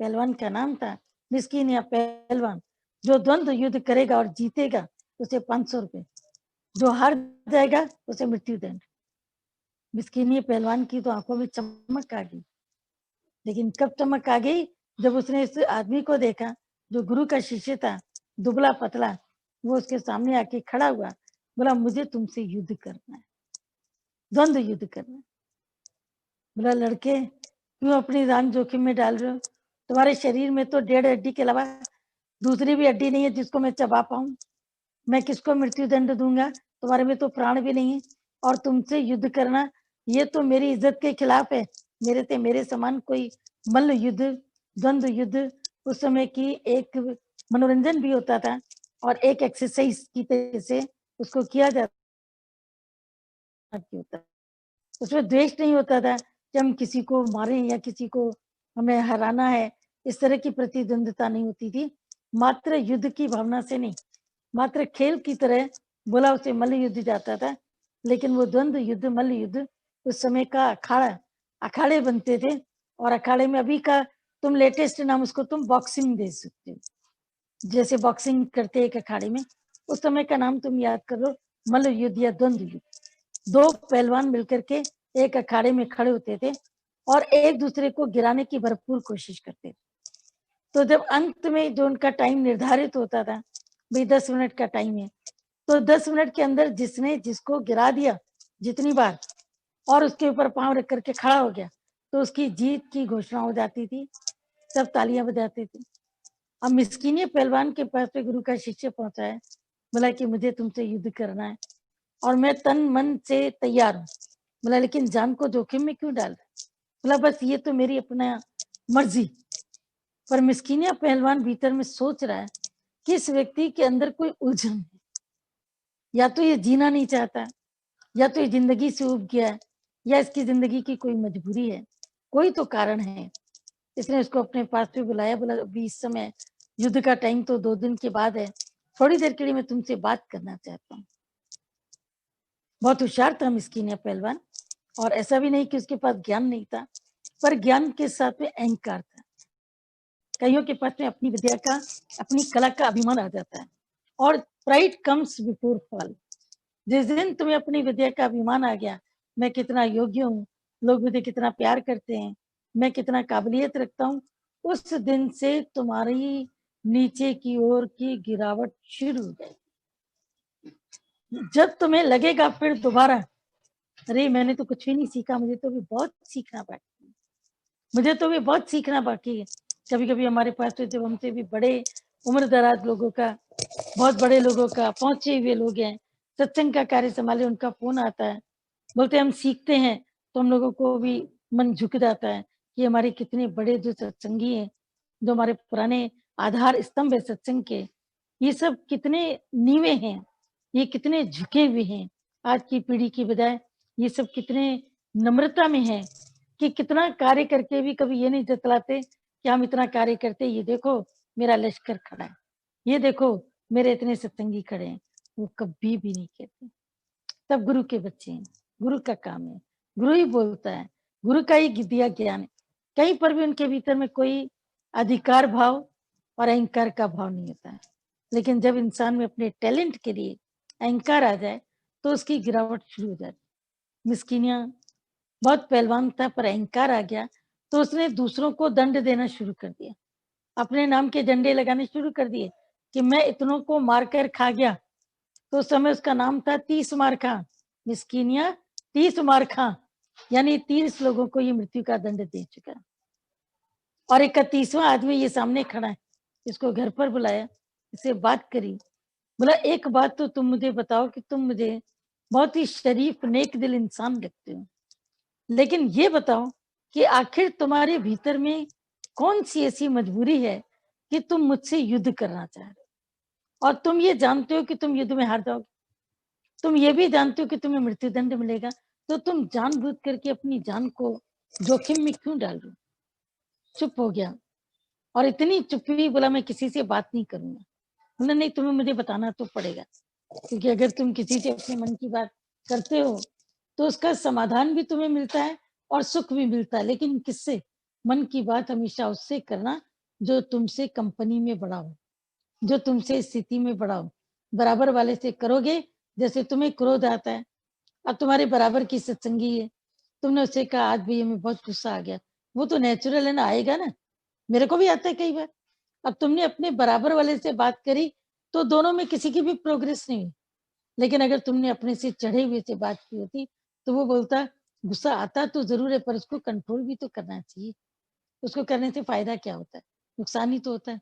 पहलवान का नाम था, मिस्कीन या पहलवान। जो द्वंद्व युद्ध करेगा और जीतेगा, उसे ₹500, जो हार जाएगा, उसे मृत्युदंड। मिस्कीन ये पहलवान की तो आँखों में चमक आ गई। लेकिन कब चमक आ गई? जब उसने इस आदमी को देखा, जो गुरु का शिष्य था, दुबला-पतला, वो उसके सामने आके खड़ा हुआ, बोला मुझे तुमसे युद्ध करना है, द्वंद्व युद्ध करना है। बोला लड़के, क्यों अपनी जान जोखिम में डाल रहे हो? तुम्हारे शरीर में तो 1.5 हड्डी के अलावा दूसरी भी हड्डी नहीं है जिसको मैं चबा पाऊँ। मैं किसको मृत्युदंड दूँगा? तुम्हारे में तो प्राण भी नहीं है और तुमसे युद्ध करना, ये तो मेरी इज़्ज़त के खिलाफ है। मेरे समान कोई मल्ल युद्ध, द्वंद्व युद्ध उस समय की एक मनोरंजन भी होता था और एक एक्सरसाइज़ की तरह से उसको किया जाता होता। उसमें द्वेष नहीं होता था कि हम किसी को मारें या किसी को हमें हराना है, इस तरह की प्रतिद्वंद्विता नहीं होती थी। मात्र युद्ध की भावना से नहीं, मात्र खेल की तरह बोला उसे मल्ल युद्ध जाता था, लेकिन वो द्वंद्व युद्ध, मल्ल युद्ध उस समय का अखाड़ा, अखाड़े बनते थे और अखाड़े में अभी का तुम लेटेस्ट नाम उसको तुम बॉक्सिंग दे सकते हो। जैसे बॉक्सिंग करते एक अखाड़े में, उस समय का नाम तुम याद कर लो, मल्ल युद्ध या द्वंद्व युद्ध। 2 पहलवान मिलकर के एक अखाड़े में खड़े होते थे और एक दूसरे को गिराने की भरपूर कोशिश करते थे। तो जब अंत में जो उनका टाइम निर्धारित होता था, भाई 10 मिनट का टाइम है, तो 10 मिनट के अंदर जिसने जिसको गिरा दिया जितनी बार और उसके ऊपर पाँव रख करके खड़ा हो गया, तो उसकी जीत की घोषणा हो जाती थी, सब तालियां बजाते थे। अब मिस्कीन पहलवान के पास में गुरु का शिष्य पहुंचा है, बोला कि मुझे तुमसे युद्ध करना है और मैं तन मन से तैयार हूँ। बोला लेकिन जान को जोखिम में क्यों डाल रहे? बोला बस ये तो मेरी अपना मर्जी। पर मिस्कीन पहलवान भीतर में सोच रहा है कि इस व्यक्ति के अंदर कोई उलझन है, या तो ये जीना नहीं चाहता, या तो ये जिंदगी से उब गया है, या इसकी जिंदगी की कोई मजबूरी है, कोई तो कारण है। इसने उसको अपने पास में बुलाया, बोला अभी इस समय युद्ध का टाइम तो 2 दिन के बाद है, थोड़ी देर के लिए मैं तुमसे बात करना चाहता हूँ। बहुत होशियार था मिस्कीन पहलवान और ऐसा भी नहीं कि उसके पास ज्ञान नहीं था, पर ज्ञान के साथ में अहंकार था। कईयों के पास में अपनी विद्या का, अपनी कला का अभिमान आ जाता है और प्राइड कम्स बिफोर फॉल। जिस दिन तुम्हें अपनी विद्या का अभिमान आ गया, मैं कितना योग्य हूँ, लोग मुझे कितना प्यार करते हैं, मैं कितना काबिलियत रखता हूँ, उस दिन से तुम्हारी नीचे की ओर की गिरावट शुरू हो जाएगी। जब तुम्हें लगेगा फिर दोबारा, अरे मैंने तो कुछ भी नहीं सीखा, मुझे तो भी बहुत सीखना बाकी है, मुझे तो भी बहुत सीखना बाकी है। कभी-कभी हमारे पास तो जब हमसे भी बड़े उम्र-दराज लोगों का, बहुत बड़े लोगों का, पहुँचे हुए लोग हैं, सत्संग का कार्य सँभाले उनका फ़ोन आता है, बोलते हैं हम सीखते हैं, तो हम लोगों को भी मन झुक जाता है कि हमारे कितने बड़े जो सत्संगी हैं, जो हमारे पुराने आधार स्तंभ है सत्संग के, ये सब कितने नीवे हैं, ये कितने झुके हुए हैं। आज की पीढ़ी की बजाय ये सब कितने नम्रता में हैं कि कितना कार्य करके भी कभी ये नहीं जतलाते कि हम इतना कार्य करते, ये देखो मेरा लश्कर खड़ा है, ये देखो मेरे इतने सत्संगी खड़े हैं, वो कभी भी नहीं कहते। सब गुरु के बच्चे हैं, गुरु का काम है, गुरु ही बोलता है, गुरु का ही दिया ज्ञान है। कहीं पर भी उनके भीतर में कोई अधिकार भाव और अहंकार का भाव नहीं होता है। लेकिन जब इंसान में अपने टैलेंट के लिए अहंकार आ जाए, तो उसकी गिरावट शुरू हो जाती है। मिस्कीनिया बहुत पहलवान था पर अहंकार आ गया, तो उसने दूसरों को दंड देना शुरू कर दिया। अपने नाम के झंडे लगाने शुरू कर दिए कि मैं इतनों को मारकर खा गया। तो उस समय उसका नाम था 30 मार खां, मिस्कीनिया 30 मार खां, यानी 30 लोगों को ये मृत्यु का दंड दे चुका। और 31वां आदमी ये सामने खड़ा है, इसको घर पर बुलाया, इससे बात करी, बोला एक बात तो तुम मुझे बताओ कि तुम मुझे बहुत ही शरीफ नेक दिल इंसान लगते हो, लेकिन ये बताओ कि आखिर तुम्हारे भीतर में कौन सी ऐसी मजबूरी है कि तुम मुझसे युद्ध करना चाह रहे हो और तुम ये जानते हो कि तुम युद्ध में हार जाओगे, तुम ये भी जानते हो कि तुम्हें मृत्युदंड मिलेगा, तो तुम जानबूझ करके अपनी जान को जोखिम में क्यों डाल रहे हो? चुप हो गया और इतनी चुप्पी, बोला मैं किसी से बात नहीं करूंगा। बोला नहीं, तुम्हें मुझे बताना तो पड़ेगा। क्योंकि अगर तुम किसी से अपने मन की बात करते हो तो उसका समाधान भी तुम्हें मिलता है और सुख भी मिलता है, लेकिन किससे? मन की बात हमेशा उससे करना जो तुमसे कंपनी में बड़ा हो, जो तुमसे स्थिति में बड़ा हो। बराबर वाले से करोगे, जैसे तुम्हें क्रोध आता है, अब तुम्हारे बराबर की सत्संगी है, तुमने उससे कहा आज भैया मैं बहुत गुस्सा आ गया, वो तो नेचुरल है ना, आएगा ना, मेरे को भी आता है कई बार। अब तुमने अपने बराबर वाले से बात करी तो दोनों में किसी की भी प्रोग्रेस नहीं हुई। लेकिन अगर तुमने अपने से चढ़े हुए से बात की होती तो वो बोलता गुस्सा आता तो जरूर है पर उसको कंट्रोल भी तो करना चाहिए, उसको करने से फायदा क्या होता है? नुकसान ही तो होता है।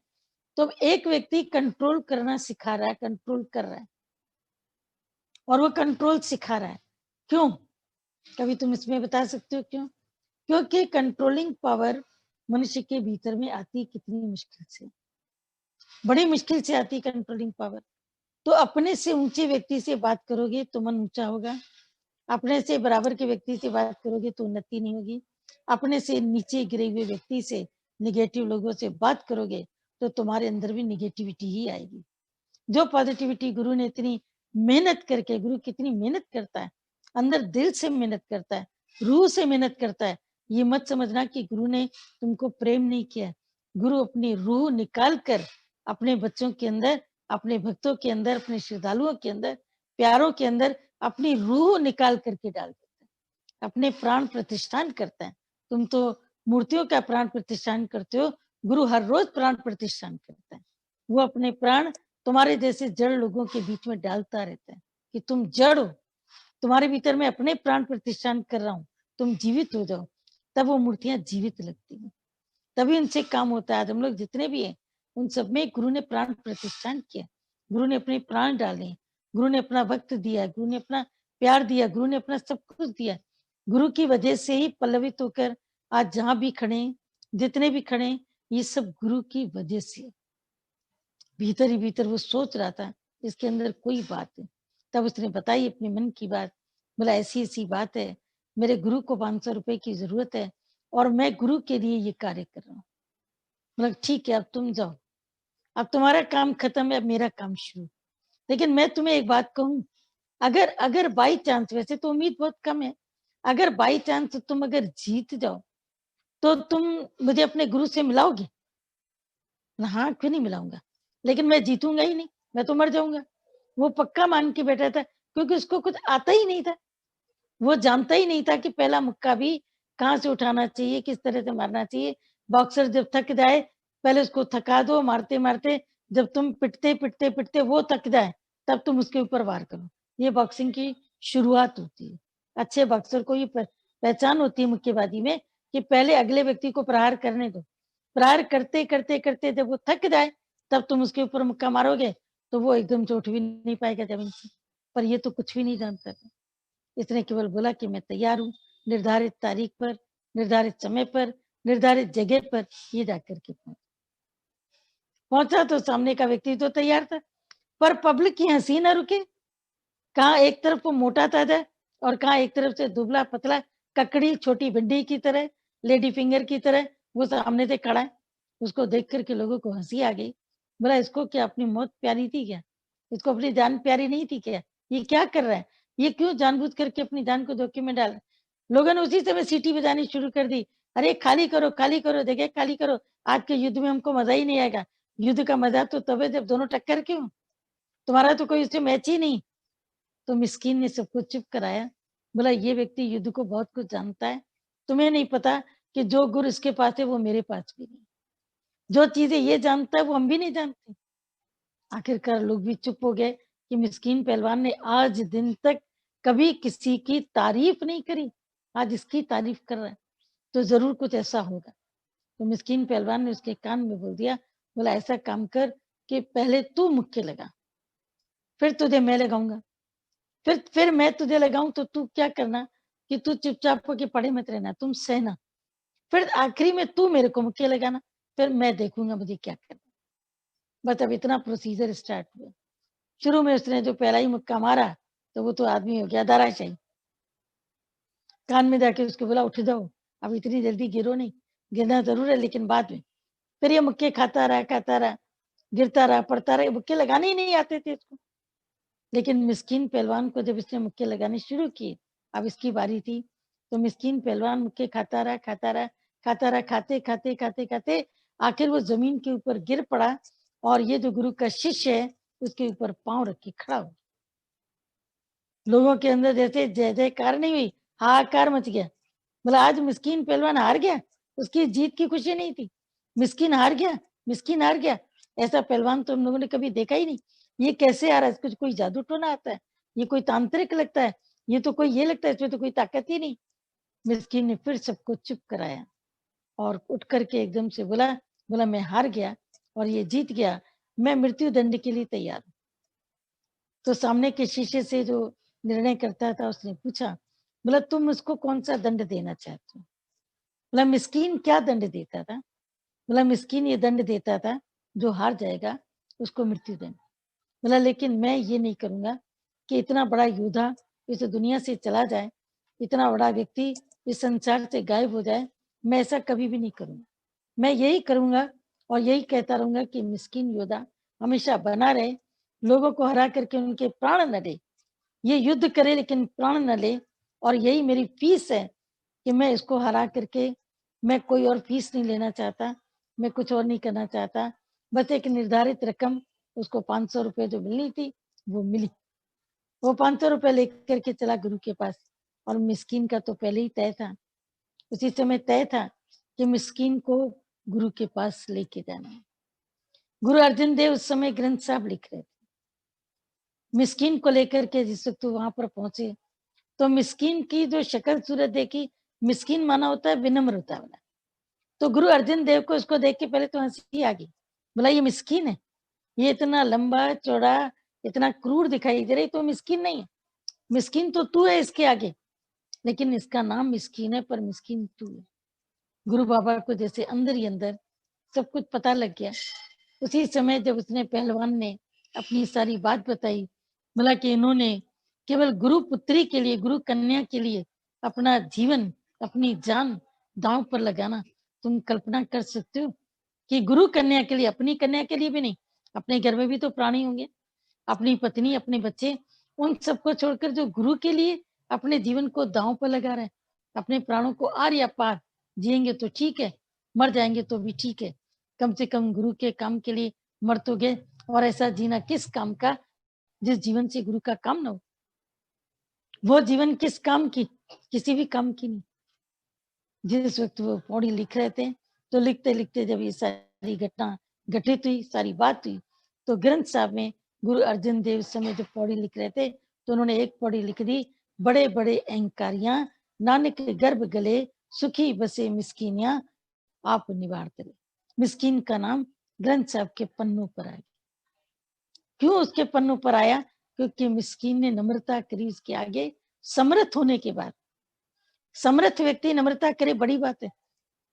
तो अब एक व्यक्ति कंट्रोल करना सिखा रहा है, कंट्रोल कर रहा है और वो कंट्रोल सिखा रहा है। क्यों? कभी तुम इसमें बता सकते हो क्यों? क्योंकि कंट्रोलिंग पावर मनुष्य के भीतर में आती कितनी मुश्किल से, बड़ी मुश्किल से आती कंट्रोलिंग पावर। तो अपने से ऊंचे व्यक्ति से बात करोगे तो मन ऊंचा होगा, अपने से बराबर के व्यक्ति से बात करोगे तो उन्नति नहीं होगी, अपने से नीचे गिरे हुए व्यक्ति से, निगेटिव लोगों से बात करोगे तो तुम्हारे अंदर भी निगेटिविटी ही आएगी। जो पॉजिटिविटी गुरु ने इतनी मेहनत करके, गुरु कितनी मेहनत करता है, अंदर दिल से मेहनत करता है, रूह से मेहनत करता है। ये मत समझना कि गुरु ने तुमको प्रेम नहीं किया। गुरु अपनी रूह निकाल कर अपने बच्चों के अंदर, अपने भक्तों के अंदर, अपने श्रद्धालुओं के अंदर, प्यारों के अंदर अपनी रूह निकाल करके डाल देता है, अपने प्राण प्रतिष्ठान करता है। तुम तो मूर्तियों का प्राण प्रतिष्ठान करते हो, गुरु हर रोज प्राण प्रतिष्ठान करता है। वो अपने प्राण तुम्हारे जैसे जड़ लोगों के बीच में डालता रहता है कि तुम जड़ हो, तुम्हारे भीतर में अपने प्राण प्रतिष्ठान कर रहा हूँ, तुम जीवित हो जाओ। तब वो मूर्तियां जीवित लगती हैं, तभी उनसे काम होता है। आज हम लोग जितने भी हैं उन सब में गुरु ने प्राण प्रतिष्ठान किया, गुरु ने अपने प्राण डाले, गुरु ने अपना वक्त दिया, गुरु ने अपना प्यार दिया, गुरु ने अपना सब कुछ दिया। गुरु की वजह से ही पल्लवित होकर आज जहां भी खड़े, जितने भी खड़े, ये सब गुरु की वजह से। भीतर ही भीतर वो सोच रहा था इसके अंदर कोई बात है, तब उसने बताई अपने मन की बात, बोला ऐसी ऐसी बात है, मेरे गुरु को 500 रुपए की जरूरत है और मैं गुरु के लिए ये कार्य कर रहा हूँ। बोला ठीक है अब तुम जाओ, अब तुम्हारा काम खत्म है, अब मेरा काम शुरू। लेकिन मैं तुम्हें एक बात कहूं, अगर अगर बाई चांस, वैसे तो उम्मीद बहुत कम है, अगर बाई चांस तुम अगर जीत जाओ तो तुम मुझे अपने गुरु से मिलाओगे? हाँ क्यों नहीं मिलाऊंगा, लेकिन मैं जीतूंगा ही नहीं, मैं तो मर जाऊंगा। वो पक्का मान के बैठा था क्योंकि उसको कुछ आता ही नहीं था, वो जानता ही नहीं था कि पहला मुक्का भी कहाँ से उठाना चाहिए, किस तरह से मारना चाहिए। बॉक्सर जब थक जाए पहले उसको थका दो मारते मारते, जब तुम पिटते पिटते पिटते वो थक जाए तब तुम उसके ऊपर वार करो। ये बॉक्सिंग की शुरुआत होती है। अच्छे बॉक्सर को ये पहचान होती है मुक्केबाजी में कि पहले अगले व्यक्ति को प्रहार करने दो, प्रहार करते करते करते जब वो थक जाए तब तुम उसके ऊपर मुक्का मारोगे तो वो एकदम से उठ भी नहीं पाएगा जमीन से। पर ये तो कुछ भी नहीं जानता था, इसने केवल बोला कि मैं तैयार हूँ, निर्धारित तारीख पर, निर्धारित समय पर, निर्धारित जगह पर ये जाकर के पहुंचा तो सामने का व्यक्ति तो तैयार था, पर पब्लिक की हंसी ना रुके। कहाँ एक तरफ वो मोटा ताजा और कहाँ एक तरफ से दुबला पतला, ककड़ी छोटी भिंडी की तरह, लेडी फिंगर की तरह वो सामने से खड़ा है। उसको देख करके लोगों को हंसी आ गई। बोला इसको क्या अपनी मौत प्यारी थी क्या, इसको अपनी जान प्यारी नहीं थी क्या, ये क्या कर रहा है, ये क्यों जानबूझ करके अपनी जान को जोखिम में डाल। लोगों ने उसी समय सीटी बजानी शुरू कर दी, अरे खाली करो जगह खाली करो, आज के युद्ध में हमको मजा ही नहीं आएगा। युद्ध का मजा तो तब है जब दोनों टक्कर क्यों, तुम्हारा तो कोई उससे मैच ही नहीं। तो मिस्कीन ने सबको चुप कराया, बोला ये व्यक्ति युद्ध को बहुत कुछ जानता है, तुम्हें नहीं पता कि जो गुर इसके पास है वो मेरे पास भी नहीं, जो चीजें ये जानता है वो हम भी नहीं जानते। आखिरकार लोग भी चुप हो गए कि मिस्कीन पहलवान ने आज दिन तक कभी किसी की तारीफ नहीं करी, आज इसकी तारीफ कर रहा है, तो जरूर कुछ ऐसा होगा। तो मिस्कीन पहलवान ने उसके कान में बोल दिया, बोला ऐसा काम कर कि पहले तू मुक्के लगा, फिर तुझे मैं लगाऊंगा, फिर मैं तुझे लगाऊं तो तू क्या करना कि तू चुपचाप होके पड़े मत रहना, तुम सहना, फिर आखिरी में तू मेरे को मुक्के लगाना, फिर मैं देखूंगा मुझे क्या करना। बस अब इतना प्रोसीजर स्टार्ट हुआ। शुरू में उसने जो पहला ही मुक्का मारा तो वो तो आदमी हो गया धराशायी। कान में जाके उसको बोला उठ जाओ, अब इतनी जल्दी गिरो नहीं, गिरना जरूर है लेकिन बाद में। फिर ये मुक्के खाता रहा, गिरता रहा, पड़ता रहा, मुक्के लगाने ही नहीं आते थे इसको। लेकिन मिस्कीन पहलवान को जब इसने मुक्के लगाने शुरू किए, अब इसकी बारी थी, तो मिस्कीन पहलवान मुक्के खाता रहा, खाता रहा, खाता रहा, खाते, खाते, खाते, खाते आखिर वो ज़मीन के ऊपर गिर पड़ा और ये जो गुरु का शिष्य है, उसके ऊपर पाँव रख के खड़ा हो। लोगों के अंदर जैसे जय-जयकार नहीं हुई, हाहाकार मच गया। बोला आज मिस्कीन पहलवान हार गया, उसकी जीत की खुशी नहीं थी। मिस्कीन हार गया, मिस्कीन हार गया। ऐसा पहलवान तो हम लोगों ने कभी देखा ही नहीं। ये कैसे हारा? इसको कोई जादू टोना आता है? ये कोई तांत्रिक लगता है? ये तो कोई ये लगता है इसमें तो कोई ताकत ही नहीं। मिस्कीन ने फिर सबको चुप कराया और उठ कर के एकदम से बोला, बोला मैं हार गया और ये जीत गया। मैं मृत्यु दंड के लिए तैयार हूँ। तो सामने के शीशे से जो निर्णय करता था उसने पूछा, बोला तुम उसको कौन-सा दंड देना चाहते हो? बोला मिस्कीन क्या दंड देता था? बोला मिस्कीन ये दंड देता था, जो हार जाएगा उसको मृत्यु दंड। बोला लेकिन मैं ये नहीं करूँगा कि इतना बड़ा योद्धा इस दुनिया से चला जाए, इतना बड़ा व्यक्ति इस संसार से गायब हो जाए, मैं ऐसा कभी भी नहीं करूँगा। मैं यही करूँगा और यही कहता रहूँगा कि मिस्कीन योद्धा हमेशा बना रहे, लोगों को हरा करके उनके प्राण न ले। ये युद्ध करे लेकिन प्राण न ले और यही मेरी फीस है कि मैं इसको हरा करके मैं कोई और फीस नहीं लेना चाहता, मैं कुछ और नहीं करना चाहता। बस एक निर्धारित रकम उसको ₹500 जो मिलनी थी, वो मिली। वो ₹500 लेकर के चला गुरु के पास और मिस्कीन का तो पहले ही तय था। उसी समय तय था कि मिस्कीन को गुरु के पास लेके जाना है। गुरु अर्जुन देव उस समय ग्रंथ साहब लिख रहे थे। मिस्कीन को लेकर के जिस वक़्त वहाँ पर पहुँचे तो मिस्कीन की जो शक्ल सूरत देखी, मिस्कीन माना होता है विनम्रता वाला। तो गुरु अर्जुन देव को उसको देख के पहले तो हँसी आ गई। बोला ये मिस्कीन है, ये इतना लंबा चौड़ा, इतना क्रूर दिखाई दे रहा है, तो मिस्कीन नहीं है। मिस्कीन तो तू है इसके आगे, लेकिन इसका नाम मिस्कीन है पर मिस्कीन तू है। गुरु बाबा को जैसे अंदर ही अंदर सब कुछ पता लग गया। उसी समय जब उसने पहलवान ने अपनी सारी बात बताई, बोला कि इन्होंने केवल गुरु पुत्री के लिए, गुरु कन्या के लिए अपना जीवन, अपनी जान दांव पर लगाना, तुम कल्पना कर सकते हो कि गुरु कन्या के लिए, अपनी कन्या के लिए भी नहीं, अपने घर में भी तो प्राणी होंगे, अपनी पत्नी, अपने बच्चे, उन सबको छोड़कर जो गुरु के लिए अपने जीवन को दांव पर लगा रहे हैं, अपने प्राणों को आर या पार, जिएंगे तो ठीक है, मर जाएंगे तो भी ठीक है, कम से कम गुरु के काम के लिए मर तो गए। और ऐसा जीना किस काम का जिस जीवन से गुरु का काम ना हो। वो जीवन किस काम की, किसी भी काम की नहीं। जिस वक्त वो पौड़ी लिख रहे थे तो लिखते लिखते जब ये सारी घटना घटित हुई, सारी बात हुई, तो ग्रंथ साहब में गुरु अर्जन देव उस समय जो पौड़ी लिख रहे थे तो उन्होंने एक पौड़ी लिख दी, बड़े बड़े अहंकारियां नानक गर्भ गले, सुखी बसे मिस्कीनिया आप निवार करे। मिस्कीन का नाम ग्रंथ साहब के पन्नों पर आया। क्यों उसके पन्नों पर आया? क्योंकि मिस्कीन ने नम्रता करी उसके आगे। समर्थ होने के बाद, समर्थ व्यक्ति नम्रता करे बड़ी बात है।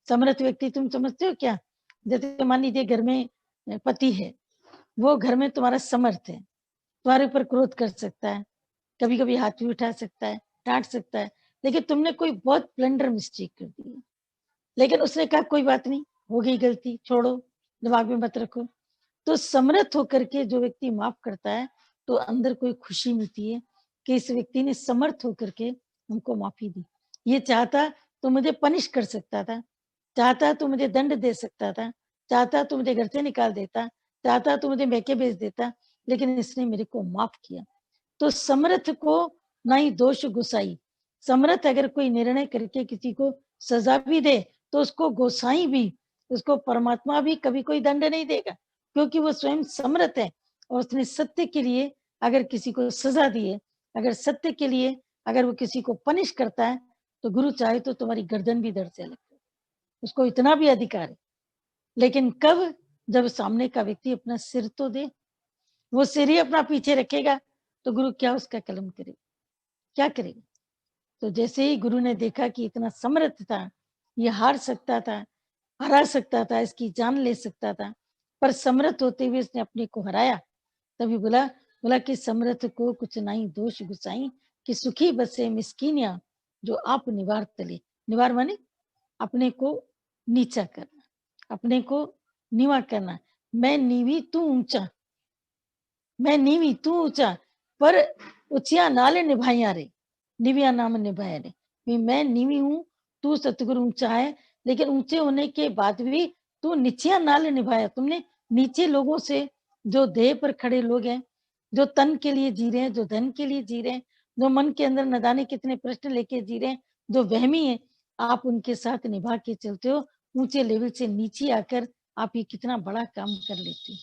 समर्थ व्यक्ति तुम समझते हो क्या? जैसे मान लीजिए घर में पति है, वो घर में तुम्हारा समर्थ है, तुम्हारे ऊपर क्रोध कर सकता है, कभी-कभी हाथ भी उठा सकता है, डाँट सकता है, लेकिन तुमने कोई बहुत ब्लंडर मिस्टेक कर दी है। लेकिन उसने कहा कोई बात नहीं, हो गई गलती, छोड़ो, दिमाग में मत रखो। तो समर्थ होकर के जो व्यक्ति माफ़ करता है, तो अंदर कोई खुशी मिलती है कि इस व्यक्ति ने समर्थ होकर के हमको माफ़ी दी। ये चाहता तो मुझे पनिश कर सकता था, चाहता तो मुझे दंड दे सकता था, चाहता तो मुझे घर से निकाल देता, चाहता तो मुझे मैके भेज देता, लेकिन इसने मेरे को माफ़ किया। तो समर्थ को ना ही दोष गुसाई। समर्थ अगर कोई निर्णय करके किसी को सज़ा भी दे, तो उसको गोसाई भी, उसको परमात्मा भी कभी कोई दंड नहीं देगा, क्योंकि वो स्वयं समर्थ है और उसने सत्य के लिए अगर किसी को सज़ा दी है, अगर सत्य के लिए अगर वो किसी को पनिश करता है, तो गुरु चाहे तो तुम्हारी गर्दन भी धड़ से अलग कर दे। उसको इतना भी अधिकार है। लेकिन कब? जब सामने का व्यक्ति अपना सिर तो दे। वो सिर ही अपना पीछे रखेगा, तो गुरु क्या उसका कलम करेगा? क्या करेगा? तो जैसे ही गुरु ने देखा कि इतना समर्थ था, ये हार सकता था, हरा सकता था, इसकी जान ले सकता था, पर समर्थ होते हुए इसने अपने को हराया। तभी बोला, बोला कि समर्थ को कुछ नहीं दोष गुसाई, कि सुखी बसे मिस्कीनिया जो आप निवार तले। निवार माने अपने को नीचा करना, अपने को नीवा करना। मैं नीवी तू ऊंचा, मैं नीवी तू ऊंचा। पर उचिया नाले निभाइया रे, निविया नाम निभाया रे। भी मैं नीवी हूँ, तू सतगुरु ऊंचा है, लेकिन ऊंचे होने के बाद भी तू निचिया नाले निभाया। तुमने नीचे लोगों से, जो देह पर खड़े लोग हैं, जो तन के लिए जी रहे हैं, जो धन के लिए जी रहे हैं, जो मन के अंदर न जाने कितने प्रश्न लेके जी रहे हैं, जो वहमी है, आप उनके साथ निभा के चलते हो। ऊंचे लेवल से नीचे आकर आप ये कितना बड़ा काम कर लेते हो।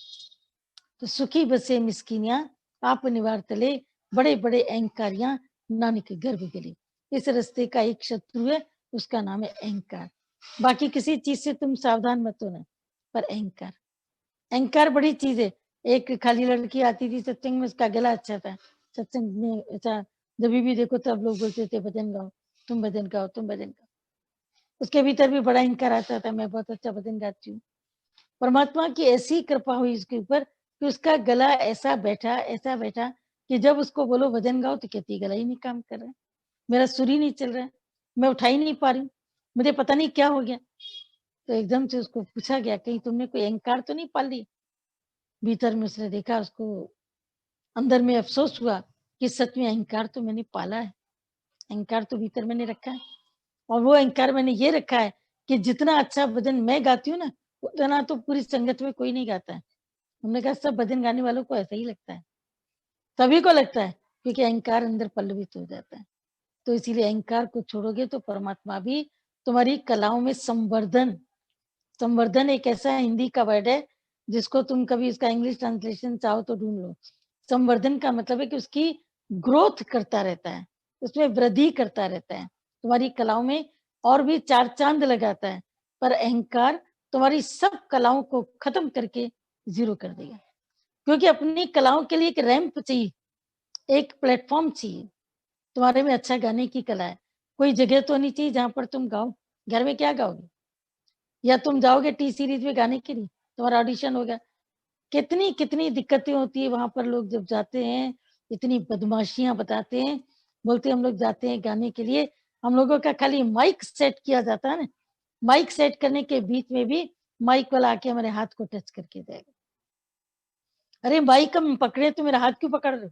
तो सुखी बसे मिस्किनिया, आप निवार तले, बड़े बड़े अहंकारियां नानक गर्भ गले। इस रास्ते का एक शत्रु है, उसका नाम है अहंकार। बाकी किसी चीज से तुम सावधान मत होना, पर अहंकार, अहंकार बड़ी चीज है। एक खाली लड़की आती थी सत्संग में, उसका गला अच्छा था, सत्संग में अच्छा, जब भी देखो तब लोग बोलते थे भजन गाओ, तुम भजन गाओ, तुम भजन गाओ। उसके भीतर भी बड़ा अहंकार आता था, मैं बहुत अच्छा भजन गाती हूँ। परमात्मा की ऐसी कृपा हुई उसके ऊपर कि उसका गला ऐसा बैठा कि जब उसको बोलो भजन गाओ तो कहती गला ही नहीं काम कर रहा है, मेरा सुर ही नहीं चल रहा है, मैं उठा ही नहीं पा रही हूँ, मुझे पता नहीं क्या हो गया। तो एकदम से उसको पूछा गया, कहीं तुमने कोई अहंकार तो नहीं पाल ली? भीतर में उसने देखा, उसको अंदर में अफसोस हुआ कि सच में अहंकार तो मैंने पाला है, अहंकार तो भीतर मैंने रखा है। और वो अहंकार मैंने ये रखा है कि जितना अच्छा भजन मैं गाती हूँ ना, उतना तो पूरी संगत में कोई नहीं गाता है। हमने कहा सब भजन गाने वालों को ऐसा ही लगता है, सभी को लगता है, क्योंकि अहंकार अंदर पल्लवित हो जाता है। तो इसीलिए अहंकार को छोड़ोगे तो परमात्मा भी तुम्हारी कलाओं में संवर्धन, संवर्धन एक ऐसा हिंदी का वर्ड है जिसको तुम कभी इसका इंग्लिश ट्रांसलेशन चाहो तो ढूंढ लो। संवर्धन का मतलब है कि उसकी ग्रोथ करता रहता है, उसमें वृद्धि करता रहता है, तुम्हारी कलाओं में और भी चार चांद लगाता है। पर अहंकार तुम्हारी सब कलाओं को खत्म करके जीरो कर देगा, क्योंकि अपनी कलाओं के लिए एक रैंप चाहिए, एक प्लेटफॉर्म चाहिए। तुम्हारे में अच्छा गाने की कला है, कोई जगह तो नहीं चाहिए जहां पर तुम गाओ। घर में क्या गाओगे? या तुम जाओगे टी सीरीज में गाने के लिए, तुम्हारा ऑडिशन होगा, कितनी कितनी दिक्कतें होती है वहां पर। लोग जब जाते हैं इतनी बदमाशियां बताते हैं, बोलते हैं हम लोग जाते हैं गाने के लिए, हम लोगों का खाली माइक सेट किया जाता है ना, माइक सेट करने के बीच में भी माइक वाला आके हमारे हाथ को टच करके देगा। अरे माइक हम पकड़े तो मेरा हाथ क्यों पकड़ रहे हो?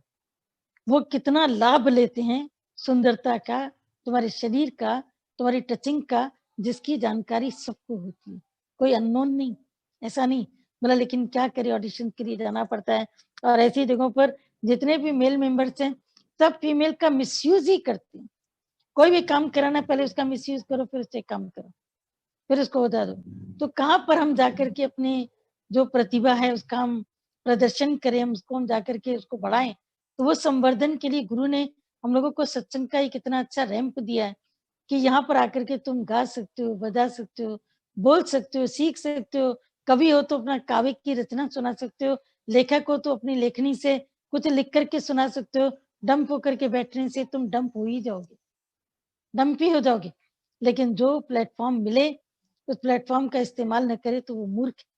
वो कितना लाभ लेते हैं सुंदरता का, तुम्हारे शरीर का, तुम्हारी टचिंग का, जिसकी जानकारी सबको होती है, कोई अननोन नहीं, ऐसा नहीं। बोला लेकिन क्या करे, ऑडिशन के लिए जाना पड़ता है। और ऐसी जगहों पर जितने भी मेल मेंबर्स हैं, सब फीमेल का मिसयूज ही करते हैं। कोई भी काम कराना, पहले उसका मिसयूज करो, फिर उससे काम करो, फिर उसको बता दो। तो कहाँ पर हम जाकर के अपने जो प्रतिभा है उसका हम प्रदर्शन करें, हम उसको हम जाकर के उसको बढ़ाएं। तो वो संवर्धन के लिए गुरु ने हम लोगों को सत्संग का एक इतना अच्छा रैंप दिया है कि यहाँ पर आकर के तुम गा सकते हो, बजा सकते हो, बोल सकते हो, सीख सकते हो। कवि हो तो अपना काव्य की रचना सुना सकते हो, लेखक हो तो अपनी लेखनी से कुछ लिख करके सुना सकते हो। डंप होकर के बैठने से तुम डंप हो ही जाओगे, डंप ही हो जाओगे। लेकिन जो प्लेटफॉर्म मिले उस प्लेटफॉर्म का इस्तेमाल न करे तो वो मूर्ख है।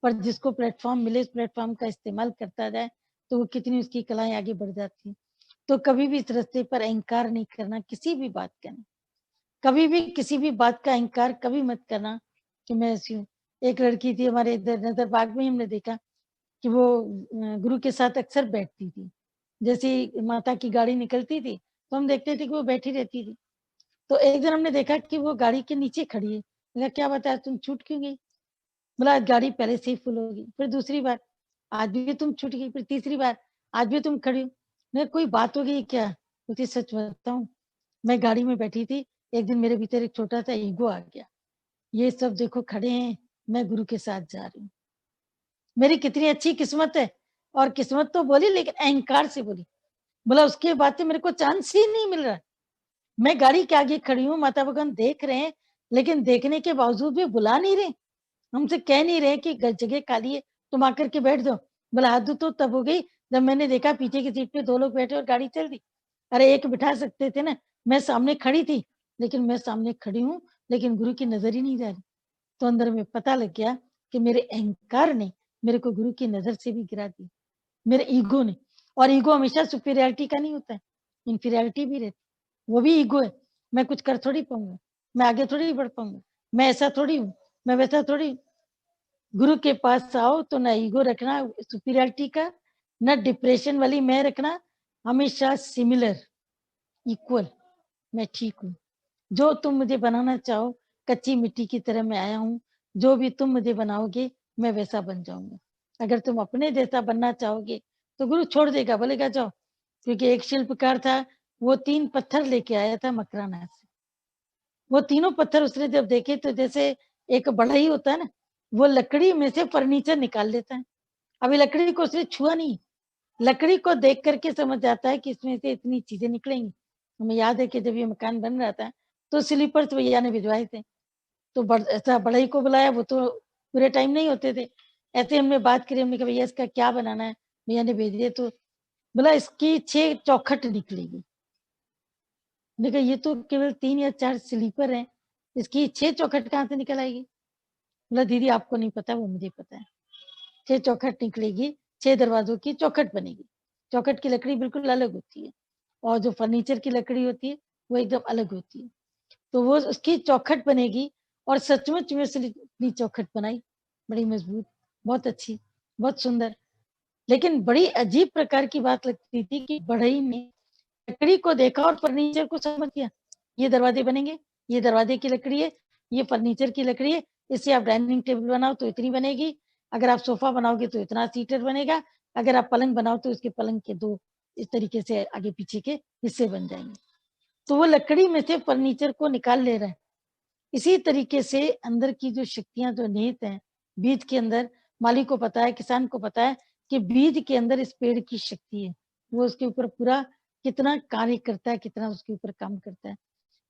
पर जिसको प्लेटफॉर्म मिले, उस प्लेटफॉर्म का इस्तेमाल करता जाए, तो वो कितनी उसकी कलाएं आगे बढ़ जाती हैं। तो कभी भी इस रास्ते पर अहंकार नहीं करना, किसी भी बात का नहीं, कभी भी किसी भी बात का अहंकार कभी मत करना कि मैं ऐसी हूँ। एक लड़की थी हमारे इधर नजर बाग में, हमने देखा कि वो गुरु के साथ अक्सर बैठती थी। जैसे ही माता की गाड़ी निकलती थी तो हम देखते थे कि वो बैठी रहती थी। तो एक दिन हमने देखा कि वो गाड़ी के नीचे खड़ी है। मैंने कहा क्या बताया, तुम छूट क्यों गई? बोला आज गाड़ी पहले से ही फुल होगी। फिर दूसरी बार आज भी तुम छूट गई। फिर तीसरी बार आज भी तुम खड़ी हो। मैं कोई बात हो गई क्या? बोलती सच बताऊं, मैं गाड़ी में बैठी थी, एक दिन मेरे भीतर एक छोटा सा ईगो आ गया, ये सब देखो खड़े हैं, मैं गुरु के साथ जा रही हूँ, मेरी कितनी अच्छी किस्मत है। और किस्मत तो बोली लेकिन अहंकार से बोली। बोला उसके बाद से मेरे को चांस ही नहीं मिल रहा। मैं गाड़ी के आगे खड़ी हूँ, माता भगवान देख रहे हैं, लेकिन देखने के बावजूद भी बुला नहीं रहे, हमसे कह नहीं रहे कि जगह खाली है, तुम आकर के बैठ जाओ। बोला हद तो तब हो गई जब मैंने देखा पीछे की सीट पे दो लोग बैठे और गाड़ी चल दी। अरे एक बिठा सकते थे ना, मैं सामने खड़ी थी, लेकिन मैं सामने खड़ी हूँ लेकिन गुरु की नजर ही नहीं जा रही। तो अंदर में पता लग गया कि मेरे अहंकार ने मेरे को गुरु की नजर से भी गिरा दी, मेरे ईगो ने। और ईगो हमेशा सुपीरियरिटी का नहीं होता है, इंफीरियरिटी भी रहती, वो भी ईगो है। मैं कुछ कर थोड़ी पाऊंगा, मैं आगे थोड़ी बढ़ पाऊंगा, मैं ऐसा थोड़ी हूँ, मैं वैसा थोड़ी हूँ। गुरु के पास आओ तो ना ईगो रखना सुपीरियरिटी का, ना डिप्रेशन वाली मैं रखना, हमेशा सिमिलर, इक्वल, मैं ठीक हूँ। जो तुम मुझे बनाना चाहो, कच्ची मिट्टी की तरह मैं आया हूँ। जो भी तुम मुझे बनाओगे, मैं वैसा बन जाऊँगा। अगर तुम अपने जैसा बनना चाहोगे, तो गुरु छोड़ देगा, बोलेगा जाओ। क्योंकि एक शिल्पकार था, वो 3 पत्थर लेके आया था मकराना से। वो तीनों पत्थर उसने जब देखे तो जैसे एक बढ़ई होता है ना, वो लकड़ी में से फर्नीचर निकाल लेता है। अभी लकड़ी को उसने छुआ नहीं, लकड़ी को देख करके समझ जाता है कि इसमें से इतनी चीजें निकलेंगी। हमें याद है कि जब ये मकान बन रहा था, तो स्लीपर्स भैया ने भिजवाए थे। तो ऐसा बढ़ई को बुलाया, वो तो पूरे टाइम नहीं होते थे। ऐसे हमने बात करी, हमने कहा भैया इसका क्या बनाना है? भैया ने भेज दिए, तो बोला इसकी 6 चौखट निकलेगी। मैंने कहा ये तो केवल 3 या 4 स्लीपर हैं, इसकी 6 चौखट कहाँ से निकल आएगी? बोला दीदी आपको नहीं पता, वो मुझे पता है। 6 चौखट निकलेगी, 6 दरवाजों की चौखट बनेगी। चौखट की लकड़ी बिल्कुल अलग होती है और जो फर्नीचर की लकड़ी होती है, वो एकदम अलग होती है। तो वो उसकी चौखट बनेगी और सचमुच में उसने इतनी चौखट बनाई, बड़ी मजबूत, बहुत अच्छी, बहुत सुंदर। लेकिन बड़ी अजीब प्रकार की बात लगती थी कि बढ़ई ने लकड़ी को देखा और फर्नीचर को समझ गया। ये दरवाजे बनेंगे, ये दरवाजे की लकड़ी है, ये फर्नीचर की लकड़ी है, इससे आप डाइनिंग टेबल बनाओ तो इतनी बनेगी, अगर आप सोफा बनाओगे तो इतना सीटर बनेगा, अगर आप पलंग बनाओ तो उसके पलंग के 2 इस तरीके से आगे पीछे के हिस्से बन जाएंगे। तो वो लकड़ी में से फर्नीचर को निकाल ले रहा है। इसी तरीके से अंदर की जो शक्तियां जो निहित हैं, बीज के अंदर, माली को पता है, किसान को पता है कि बीज के अंदर इस पेड़ की शक्ति है। वो उसके ऊपर पूरा कितना कार्य करता है, कितना उसके ऊपर काम करता है।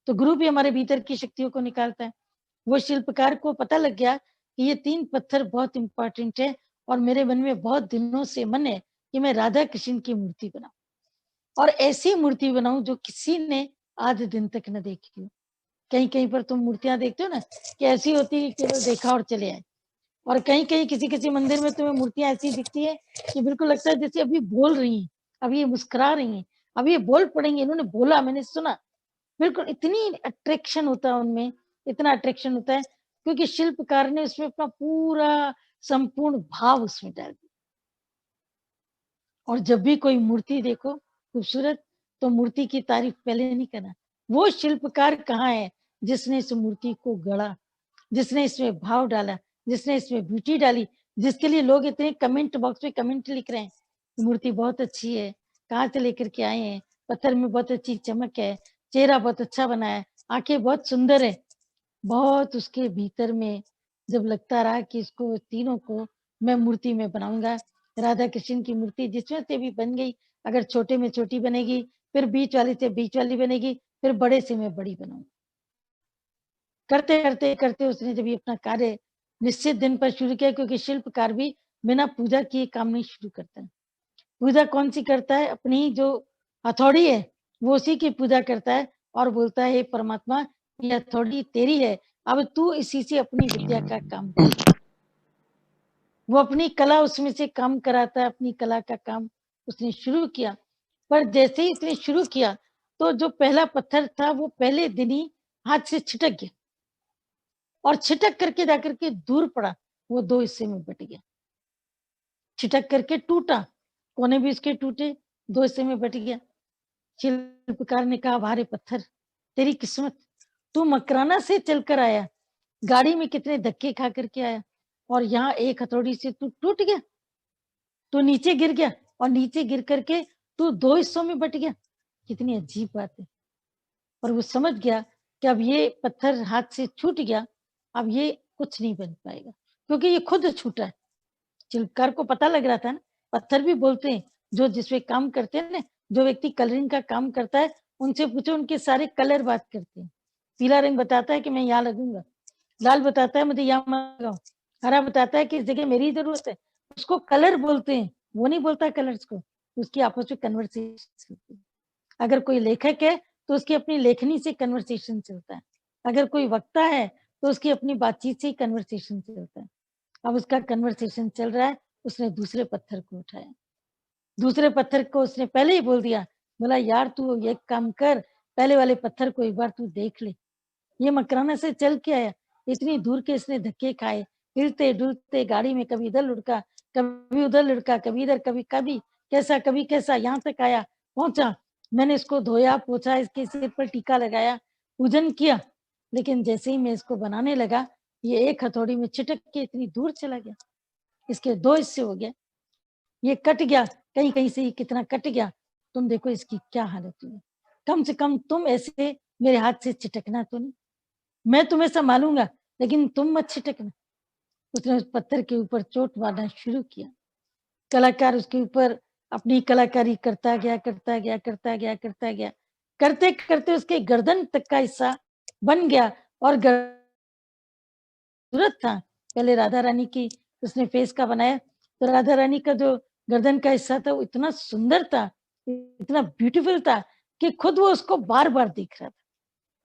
तो गुरु भी हमारे भीतर की शक्तियों को निकालता है। वो शिल्पकार को पता लग गया कि ये 3 पत्थर बहुत इंपॉर्टेंट है और मेरे मन में बहुत दिनों से मन है कि मैं राधा कृष्ण की मूर्ति बनाऊं और ऐसी मूर्ति बनाऊं जो किसी ने आज दिन तक न देखी हो। कहीं-कहीं पर तुम मूर्तियाँ देखते हो ना कि ऐसी होती है कि केवल देखा और चले आए। और कहीं-कहीं किसी-किसी मंदिर में तुम्हें मूर्तियाँ ऐसी दिखती है कि बिल्कुल लगता है जैसे अभी बोल रही हैं, अभी ये मुस्कुरा रही हैं, अभी ये बोल पड़ेंगी, इन्होंने बोला मैंने सुना। बिल्कुल इतनी अट्रैक्शन होता है उनमें, इतना अट्रैक्शन होता है क्योंकि शिल्पकार ने उसमें अपना पूरा संपूर्ण भाव उसमें डाल दिया। और जब भी कोई मूर्ति देखो खूबसूरत, तो मूर्ति की तारीफ पहले नहीं करना। वो शिल्पकार कहाँ है जिसने इस मूर्ति को गढ़ा, जिसने इसमें भाव डाला, जिसने इसमें ब्यूटी डाली, जिसके लिए लोग इतने कमेंट बॉक्स में कमेंट लिख रहे हैं, मूर्ति बहुत अच्छी है, कहाँ से लेकर के आए हैं, पत्थर में बहुत अच्छी चमक है, चेहरा बहुत अच्छा बना है, आंखें बहुत सुंदर है। बहुत उसके भीतर में जब लगता रहा कि इसको तीनों को मैं मूर्ति में बनाऊंगा, राधा कृष्ण की मूर्ति जिसमें से भी बन गई, अगर छोटे में छोटी बनेगी, फिर बीच वाली से बीच वाली बनेगी, फिर बड़े से मैं बड़ी बनाऊंगी। करते करते करते उसने जब ये अपना कार्य निश्चित दिन पर शुरू किया, क्योंकि शिल्पकार भी बिना पूजा किए काम नहीं शुरू करता है। पूजा कौन सी करता है? अपनी जो हथौड़ी है, वो उसी की पूजा करता है और बोलता है हे परमात्मा, ये हथौड़ी तेरी है, अब तू इसी से अपनी विद्या का काम कर। वो अपनी कला उसमें से काम कराता है, अपनी कला का काम उसने शुरू किया। पर जैसे ही उसने शुरू किया, तो जो पहला पत्थर था वो पहले दिन ही हाथ से छिटक गया और छिटक करके जाकर के दूर पड़ा, वो 2 हिस्से में बट गया। छिटक करके टूटा, कोने भी उसके टूटे, 2 हिस्से में बट गया। शिल्पकार ने कहा भारे पत्थर, तेरी किस्मत, तू मकराना से चलकर आया, गाड़ी में कितने धक्के खा करके आया और यहाँ एक हथौड़ी से तू टूट गया, तू नीचे गिर गया और नीचे गिर करके तू 2 हिस्सों में बट गया। कितनी अजीब बात है। और वो समझ गया कि अब ये पत्थर हाथ से छूट गया, अब ये कुछ नहीं बन पाएगा, क्योंकि ये खुद छूटा है। शिल्पकार को पता लग रहा था ना, पत्थर भी बोलते हैं, जो जिस पे काम करते हैं ना, जो व्यक्ति कलरिंग का काम करता है, उनसे पूछो उनके सारे कलर बात करते हैं। पीला रंग बताता है कि मैं यहाँ लगूँगा, लाल बताता है मुझे यहाँ मत लगाओ, हरा बताता है कि इस जगह मेरी ज़रूरत है। उसको कलर बोलते हैं, वो नहीं बोलता कलर्स को, उसकी आपस में कन्वर्सेशन होती है। अगर कोई लेखक है, तो उसकी अपनी लेखनी से कन्वर्सेशन चलता है। अगर कोई वक्ता है, तो उसकी अपनी बातचीत से ही कन्वर्सेशन चलता है। अब उसका कन्वर्सेशन चल रहा है, उसने दूसरे पत्थर को उठाया। दूसरे पत्थर को उसने पहले ही बोल दिया, बोला यार तू एक काम कर, पहले वाले पत्थर को एक बार तू देख ले। ये मकराना से चल के आया, इतनी दूर के इसने धक्के खाए, हिलते-डुलते गाड़ी में कभी इधर लुढ़का, कभी उधर लुढ़का, कभी इधर, कभी कभी कैसा, यहाँ तक आया पहुंचा, मैंने इसको धोया, पोंछा, इसके सिर पर टीका लगाया, पूजन किया, लेकिन जैसे ही मैं इसको बनाने लगा, ये एक हथौड़ी में चिटक के इतनी दूर चला गया। इसके 2 हिस्से हो गए। ये कट गया, कहीं-कहीं से ये कितना कट गया, तुम देखो इसकी क्या हालत हुई है। कम से कम तुम ऐसे मेरे हाथ से चिटकना तो नहीं। मैं तुम्हें सँभालूँगा, लेकिन तुम मत छिटकना। उसने उस पत्थर के ऊपर चोट मारना शुरू किया। कलाकार उसके ऊपर अपनी कलाकारी करता गया, करता गया, करता गया, करता गया। करते-करते उसके गर्दन तक का हिस्सा बन गया और खूबसूरत था। पहले राधा रानी की उसने फेस का बनाया, तो राधा रानी का जो गर्दन का हिस्सा था वो इतना सुंदर था, इतना ब्यूटीफुल था कि खुद वो उसको बार-बार देख रहा था।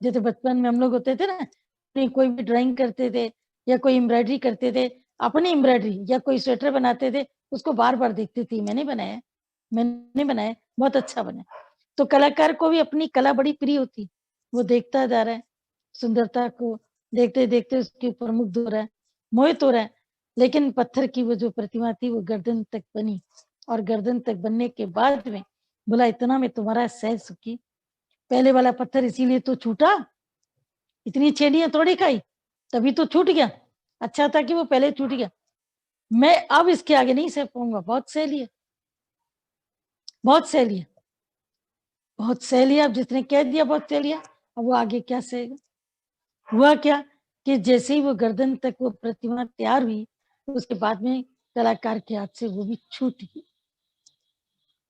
जैसे बचपन में हम लोग होते थे ना, अपनी कोई भी ड्राइंग करते थे या कोई एम्ब्रॉयडरी करते थे, अपनी एम्ब्रॉयडरी या कोई स्वेटर बनाते थे, उसको बार-बार देखती थी, मैंने बनाया, बहुत अच्छा बना। तो कलाकार को भी अपनी कला बड़ी प्रिय होती, वो देखता जा रहा है, सुंदरता को देखते-देखते उसके ऊपर मुग्ध हो रहा है, मोहित हो रहा है। लेकिन पत्थर की वो जो प्रतिमा थी वो गर्दन तक बनी और गर्दन तक बनने के बाद में बोला इतना मैं तुम्हारा सह सकी, पहले वाला पत्थर इसीलिए तो छूटा, इतनी छेड़ियाँ थोड़ी खाई, तभी तो छूट गया। अच्छा था कि वो पहले छूट गया। मैं अब इसके आगे नहीं सह पाऊँगा, बहुत सह लिया, बहुत सह लिया, बहुत सह लिया, अब जिसने कह दिया बहुत सह लिया, अब वो आगे क्या सहेगा? हुआ क्या कि जैसे ही वो गर्दन तक वो प्रतिमा तैयार हुई, उसके बाद में कलाकार के हाथ से वो भी छूट गई।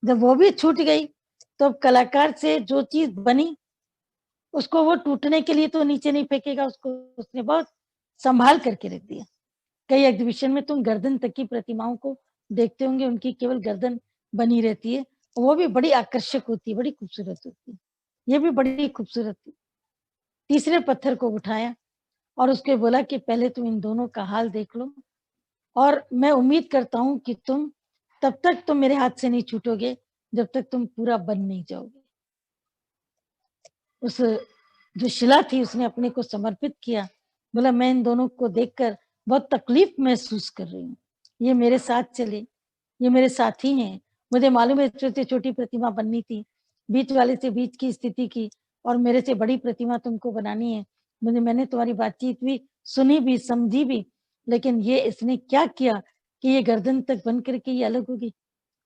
जब वो भी छूट गई, तो अब कलाकार से जो चीज़ बनी, उसको वो टूटने के लिए तो नीचे नहीं फेंकेगा, उसको उसने बहुत सँभाल करके रख दिया। कई एग्ज़िबिशन में तुम गर्दन तक की प्रतिमाओं को देखते होंगे, उनकी केवल गर्दन बनी रहती है। वो भी बड़ी आकर्षक होती है, बड़ी खूबसूरत होती है। ये भी बड़ी खूबसूरत थी। तीसरे पत्थर को उठाया और उसके बोला कि पहले तुम इन दोनों का हाल देख लो और मैं उम्मीद करता हूँ कि तुम तब तक तुम मेरे हाथ से नहीं छूटोगे, जब तक तुम पूरा बन नहीं जाओगे। उस जो शिला थी उसने अपने को समर्पित किया। बोला मैं इन दोनों को देखकर बहुत तकलीफ महसूस कर रही हूँ। ये मेरे साथ चले, ये मेरे साथी हैं। मुझे मालूम है छोटी-छोटी प्रतिमा बननी थी। बीच वाले से बीच की स्थिति की और मेरे से बड़ी प्रतिमा तुमको बनानी है। मैंने तुम्हारी बातचीत भी सुनी भी, समझी भी, लेकिन ये इसने क्या किया कि ये गर्दन तक बन कर के ये अलग हो गई।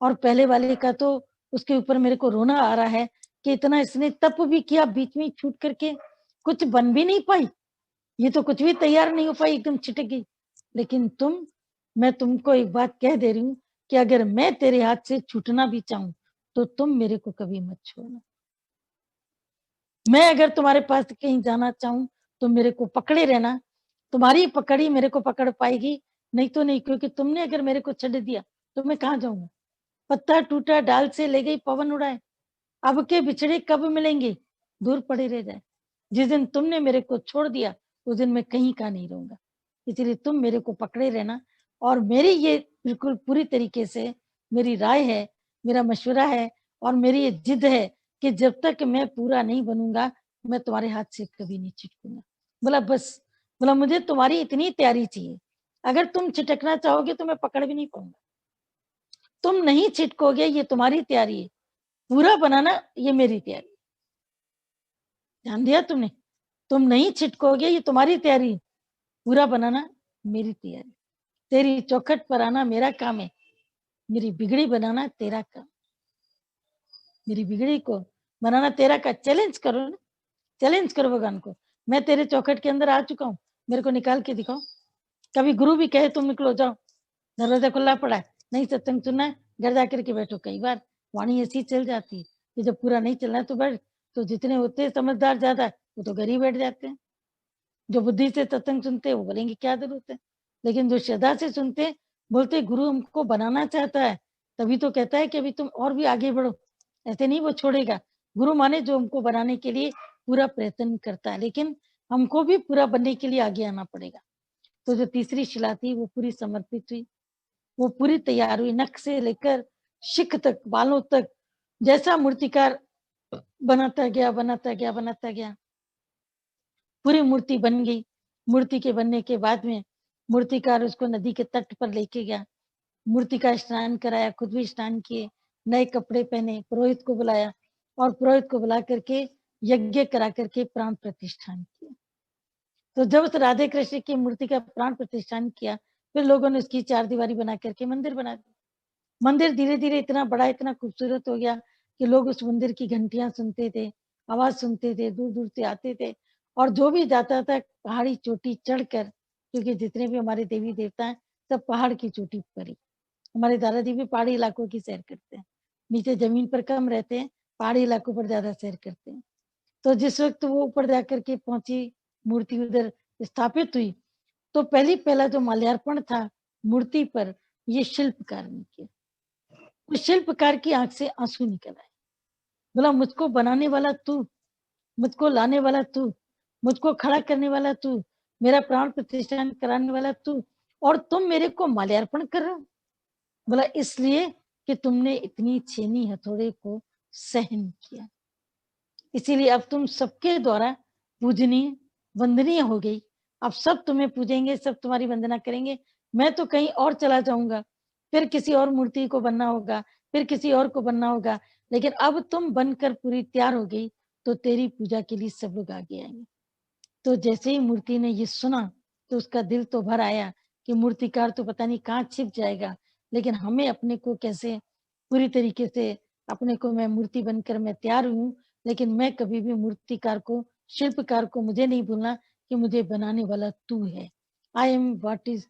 और पहले वाले का तो उसके ऊपर मेरे को रोना आ रहा है कि इतना इसने तप भी किया, बीच में ही छूट करके कुछ बन भी नहीं पाई। ये तो कुछ भी तैयार नहीं हो पाई, एकदम छिटक गई। लेकिन मैं तुमको एक बात कह दे रही हूँ कि अगर मैं तेरे हाथ से छूटना भी चाहूँ, तो तुम मेरे को कभी मत छोड़ना। मैं अगर तुम्हारे पास कहीं जाना चाहूँ, तो मेरे को पकड़े रहना। तुम्हारी पकड़ ही मेरे को पकड़ पाएगी, नहीं तो नहीं, क्योंकि तुमने अगर मेरे को छੱਡ दिया, तो मैं कहाँ जाऊँगा? पत्ता टूटा डाल से ले गई पवन उड़ाए, अब के बिछड़े कब मिलेंगे, दूर पड़े रह जाए। जिस दिन तुमने मेरे को छोड़ दिया, उस दिन मैं कहीं का नहीं रहूँगा। इसलिए तुम मेरे को पकड़े रहना और मेरी ये बिल्कुल पूरी तरीके से मेरी राय है, मेरा मशवरा है और मेरी ये ज़िद है कि जब तक मैं पूरा नहीं बनूँगा, मैं तुम्हारे हाथ से कभी नहीं छिटकूँगा। बोला बस, बोला मुझे तुम्हारी इतनी तैयारी चाहिए। अगर तुम छिटकना चाहोगे तो मैं पकड़ भी नहीं पाऊँगा। तुम नहीं छिटकोगे ये तुम्हारी तैयारी है, पूरा बनाना ये मेरी तैयारी है। ध्यान दिया तुमने? तुम नहीं छिटकोगे ये तुम्हारी तैयारी है, पूरा बनाना मेरी तैयारी। तेरी चौखट पर आना मेरा काम है, मेरी बिगड़ी बनाना तेरा काम। मेरी बिगड़ी को बनाना तेरा का चैलेंज करो ना, चैलेंज करो भगवान को। मैं तेरे चौखट के अंदर आ चुका हूँ, मेरे को निकाल के दिखाओ। कभी गुरु भी कहे तुम निकलो जाओ, दरवाज़ा खुला पड़ा है, नहीं सत्संग सुनना है, घर जाकर के बैठो। कई बार वाणी ऐसी चल जाती है कि जब पूरा नहीं चलना है तो बैठ, तो जितने होते हैं समझदार ज़्यादा, वो तो घर ही बैठ जाते हैं। जो बुद्धि से सत्संग सुनते हैं वो बोलेंगे क्या ज़रूरत है? लेकिन जो श्रद्धा से सुनते हैं, बोलते हैं गुरु हमको बनाना चाहता है, तभी तो कहता है कि अभी तुम और भी आगे बढ़ो। ऐसे नहीं वो छोड़ेगा। गुरु माने जो हमको बनाने के लिए पूरा प्रयत्न करता है, लेकिन हमको भी पूरा बनने के लिए आगे आना पड़ेगा। तो जो तीसरी शिला थी वो पूरी समर्पित हुई, वो पूरी तैयार हुई, नख से लेकर शिख तक, बालों तक, जैसा मूर्तिकार बनाता गया, बनाता गया, बनाता गया। पूरी मूर्ति बन गई। मूर्ति के बनने के बाद में मूर्तिकार उसको नदी के तट पर लेके गया। मूर्ति का स्नान कराया, खुद भी स्नान किए, नए कपड़े पहने, पुरोहित को बुलाया और पुरोहित को बुला करके यज्ञ करा करके प्राण प्रतिष्ठान किया। तो जब उस राधे कृष्ण की मूर्ति का प्राण प्रतिष्ठान किया, फिर लोगों ने उसकी चारदीवारी बना करके मंदिर बना दिया। मंदिर धीरे-धीरे इतना बड़ा, इतना खूबसूरत हो गया कि लोग उस मंदिर की घंटियाँ सुनते थे, आवाज़ सुनते थे, दूर-दूर से आते थे और जो भी जाता था पहाड़ी चोटी चढ़कर, क्योंकि जितने भी हमारे देवी-देवता हैं, सब पहाड़ की चोटी पर ही। हमारे दादाजी भी पहाड़ी इलाकों की सैर करते हैं। नीचे ज़मीन पर कम रहते हैं, पहाड़ी इलाकों पर ज़्यादा सैर करते हैं। तो जिस वक़्त वो ऊपर जाकर के पहुँची, मूर्ति उधर स्थापित हुई, तो पहला जो माल्यार्पण था मूर्ति पर, ये शिल्पकार ने किया। उस शिल्पकार की आँख से आँसू निकल आए। बोला मुझको बनाने वाला तू, मुझको लाने वाला तू, मुझको खड़ा करने वाला तू, मेरा प्राण प्रतिष्ठान कराने वाला तू और तुम मेरे को माल्यार्पण कर रहे हो? बोला इसलिए कि तुमने इतनी छेनी हथौड़े को सहन किया। इसीलिए अब तुम सबके द्वारा पूजनीय, वंदनीय हो गई। अब सब तुम्हें पूजेंगे, सब तुम्हारी वंदना करेंगे। मैं तो कहीं और चला जाऊँगा, फिर किसी और मूर्ति को बनना होगा, फिर किसी और को बनना होगा। लेकिन अब तुम बनकर पूरी तैयार हो गई, तो तेरी पूजा के लिए सब लोग आगे आएँगे। तो जैसे ही मूर्ति ने ये सुना, तो उसका दिल तो भर आया कि मूर्तिकार तो पता नहीं कहाँ छिप जाएगा, लेकिन हमें अपने को कैसे पूरी तरीके से अपने को मैं मूर्ति बनकर मैं तैयार हूँ, लेकिन मैं कभी भी मूर्तिकार को, शिल्पकार को मुझे नहीं भूलना कि मुझे बनाने वाला तू है। I am what is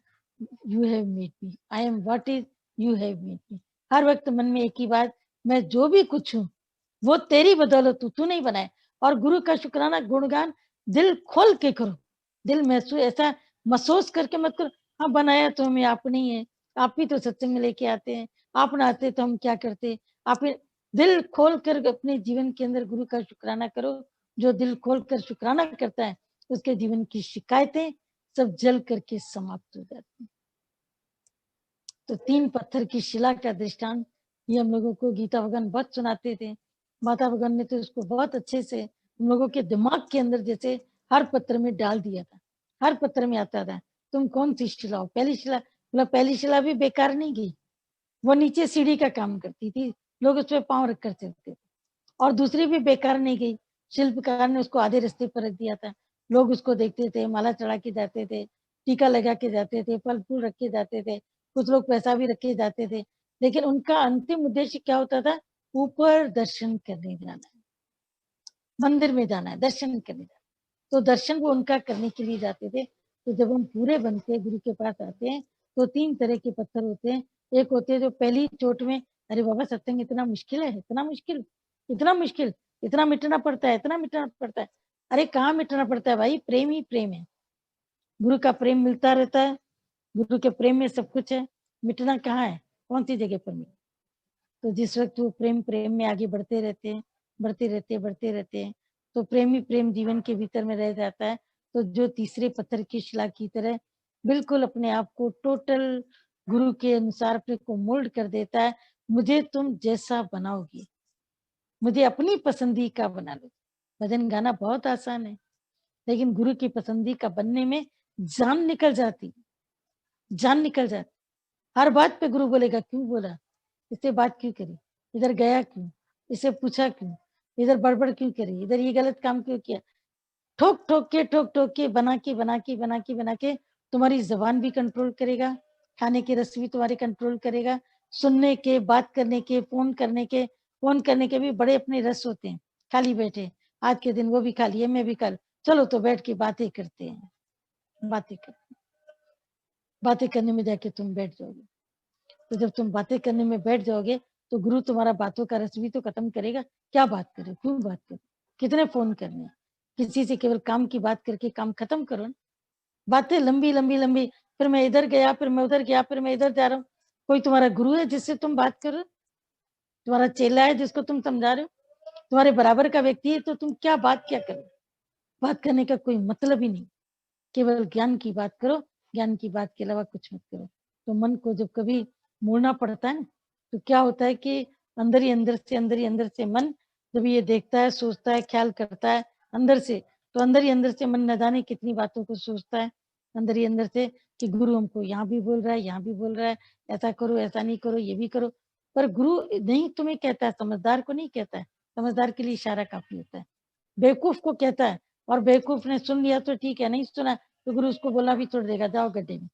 you have made me, I am what is you have made me. हर वक़्त मन में एक ही बात, मैं जो भी कुछ हूँ, वो तेरी बदौलत हूँ, तू नहीं बनाया और गुरु का शुक्राना, गुणगान दिल खोल के करो। दिल ऐसा महसूस करके मत करो, हाँ, बनाया तो हमें आपने ही है। आप ही तो सत्संग में लेके आते हैं। आप ना आते तो हम क्या करते? आप ही दिल खोल कर अपने जीवन के अंदर गुरु का शुक्राना करो। जो दिल खोल कर शुक्राना करता है, उसके जीवन की शिकायतें सब जल करके समाप्त हो जाती हैं। तो 3 पत्थर की शिला का दृष्टांत ये हम लोगों को गीता भगवान बहुत सुनाते थे। माता भगवान ने तो उसको बहुत अच्छे से हम लोगों के दिमाग के अंदर जैसे हर पत्र में डाल दिया था। हर पत्र में आता था, तुम कौन-सी शिला हो? पहली शिला, बोला पहली शिला भी बेकार नहीं गई। वो नीचे सीढ़ी का काम करती थी, लोग उसपे पाँव रख कर चलते थे। और दूसरी भी बेकार नहीं गई, शिल्पकार ने उसको आधे रास्ते पर रख दिया था। लोग उसको देखते थे, माला चढ़ा के जाते थे, टीका लगा के जाते थे, फल-फूल रख के जाते थे, कुछ लोग पैसा भी रख के जाते थे। लेकिन उनका अंतिम उद्देश्य क्या होता था? ऊपर दर्शन करने जाना है, मंदिर में जाना है, दर्शन करने जाना है। तो दर्शन वो उनका करने के लिए जाते थे। तो जब हम पूरे बनते गुरु के पास आते हैं, तो 3 तरह के पत्थर होते हैं। एक होते हैं जो पहली चोट में, अरे बाबा सत्संग इतना मुश्किल है, इतना मुश्किल, इतना मुश्किल, इतना मिटना पड़ता है, इतना मिटना पड़ता है। अरे कहाँ मिटना पड़ता है भाई, प्रेम ही प्रेम है। गुरु का प्रेम मिलता रहता है, गुरु के प्रेम में सब कुछ है। मिटना कहाँ है? कौन-सी जगह पर मिले? तो जिस वक़्त वो प्रेम में आगे बढ़ते रहते हैं, बढ़ते रहते हैं, तो प्रेम ही प्रेम जीवन के भीतर में रह जाता है। तो जो तीसरे पत्थर की शिला की तरह बिल्कुल अपने आप को टोटल गुरु के अनुसार अपने को मोल्ड कर देता है। मुझे तुम जैसा बनाओगे, मुझे अपनी पसंदी का बना लो। भजन गाना बहुत आसान है, लेकिन गुरु की पसंदी का बनने में जान निकल जाती, जान निकल जाती। हर बात पे गुरु बोलेगा, "क्यों बोला? इससे बात क्यों करी? इधर गया क्यों? इससे पूछा क्यों? इधर बड़बड़ क्यों करी? इधर ये गलत काम क्यों किया?" ठोक-ठोक के, बना के तुम्हारी ज़ुबान भी कंट्रोल करेगा, खाने की रस भी तुम्हारे कंट्रोल करेगा, सुनने के, बात करने के, फ़ोन करने के भी बड़े अपने रस होते हैं। खाली बैठे, आज के दिन वो भी खा लिए, मैं भी खा चलो तो बैठ के बातें करते हैं, बातें करते हैं। बातें करने में जाके तुम बैठ जाओगे। तो जब तुम बातें करने में बैठ जाओगे, तो गुरु तुम्हारा बातों का रस भी तो खत्म करेगा। क्या बात करें? क्यों बात करें? कितने फ़ोन करने हैं? किसी से केवल काम की बात करके काम खत्म करो ना। बातें लंबी, फिर मैं इधर गया, फिर मैं उधर गया, फिर मैं इधर जा रहा हूँ। कोई तुम्हारा गुरु है जिससे तुम बात कर रहे हो? तुम्हारा चेला है जिसको तुम समझा रहे हो? तुम्हारे बराबर का व्यक्ति है तो तुम क्या कर रहे हो? बात करने का कोई मतलब ही नहीं। केवल ज्ञान की बात करो, ज्ञान की बात के अलावा कुछ मत करो। तो मन को जब कभी मोड़ना पड़ता है ना, तो क्या होता है कि अंदर ही अंदर से मन जब ये देखता है, सोचता है, ख्याल करता है अंदर से, तो अंदर ही अंदर से मन न जाने कितनी बातों को सोचता है, अंदर ही अंदर से कि गुरु हमको यहाँ भी बोल रहा है, यहाँ भी बोल रहा है, ऐसा करो, ऐसा नहीं करो, ये भी करो। पर गुरु नहीं तुम्हें कहता है, समझदार को नहीं कहता है, समझदार के लिए इशारा काफ़ी होता है। बेवकूफ़ को कहता है और बेवकूफ़ ने सुन लिया तो ठीक है, नहीं सुना तो गुरु उसको बोला भी छोड़ देगा, जाओ गड्ढे में।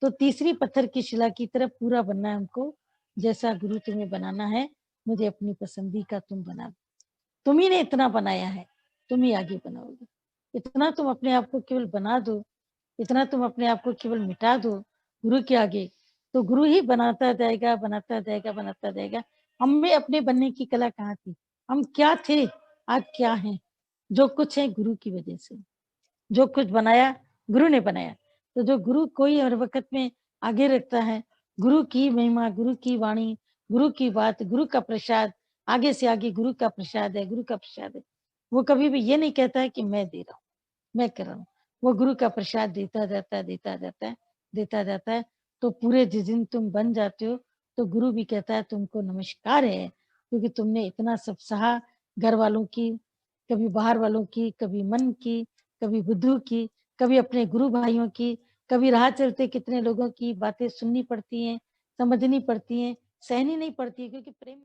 तो तीसरी पत्थर की शिला की तरह पूरा बनना है हमको, जैसा गुरु तुम्हें बनाना है, मुझे अपनी पसंदी का तुम बना दो। तुम ही ने इतना बनाया है, तुम ही आगे बनाओगे। इतना तुम अपने आप को केवल बना दो, इतना तुम अपने आप को केवल मिटा दो गुरु के आगे, तो गुरु ही बनाता जाएगा, बनाता जाएगा, बनाता जाएगा। हमें अपने बनने की कला कहाँ थी? हम क्या थे, आज क्या हैं? जो कुछ है गुरु की वजह से। जो कुछ बनाया, गुरु ने बनाया। तो जो गुरु कोई हर वक़्त में आगे रखता है, गुरु की महिमा, गुरु की वाणी, गुरु की बात, गुरु का प्रसाद, आगे से आगे गुरु का प्रसाद है, गुरु का प्रसाद है। वो कभी भी ये नहीं कहता है कि मैं दे रहा हूँ, मैं कर रहा हूँ। वो गुरु का प्रसाद देता जाता है, देता जाता है, देता जाता है। तो पूरे जिस दिन तुम बन जाते हो, तो गुरु भी कहता है तुमको नमस्कार है, क्योंकि तुमने इतना सब सहा, घर वालों की, कभी बाहर वालों की, कभी मन की, कभी बुद्धू की, कभी अपने गुरु भाइयों की, कभी राह चलते कितने लोगों की बातें सुननी पड़ती हैं, समझनी पड़ती हैं, सहनी नहीं पड़ती है क्योंकि प्रेम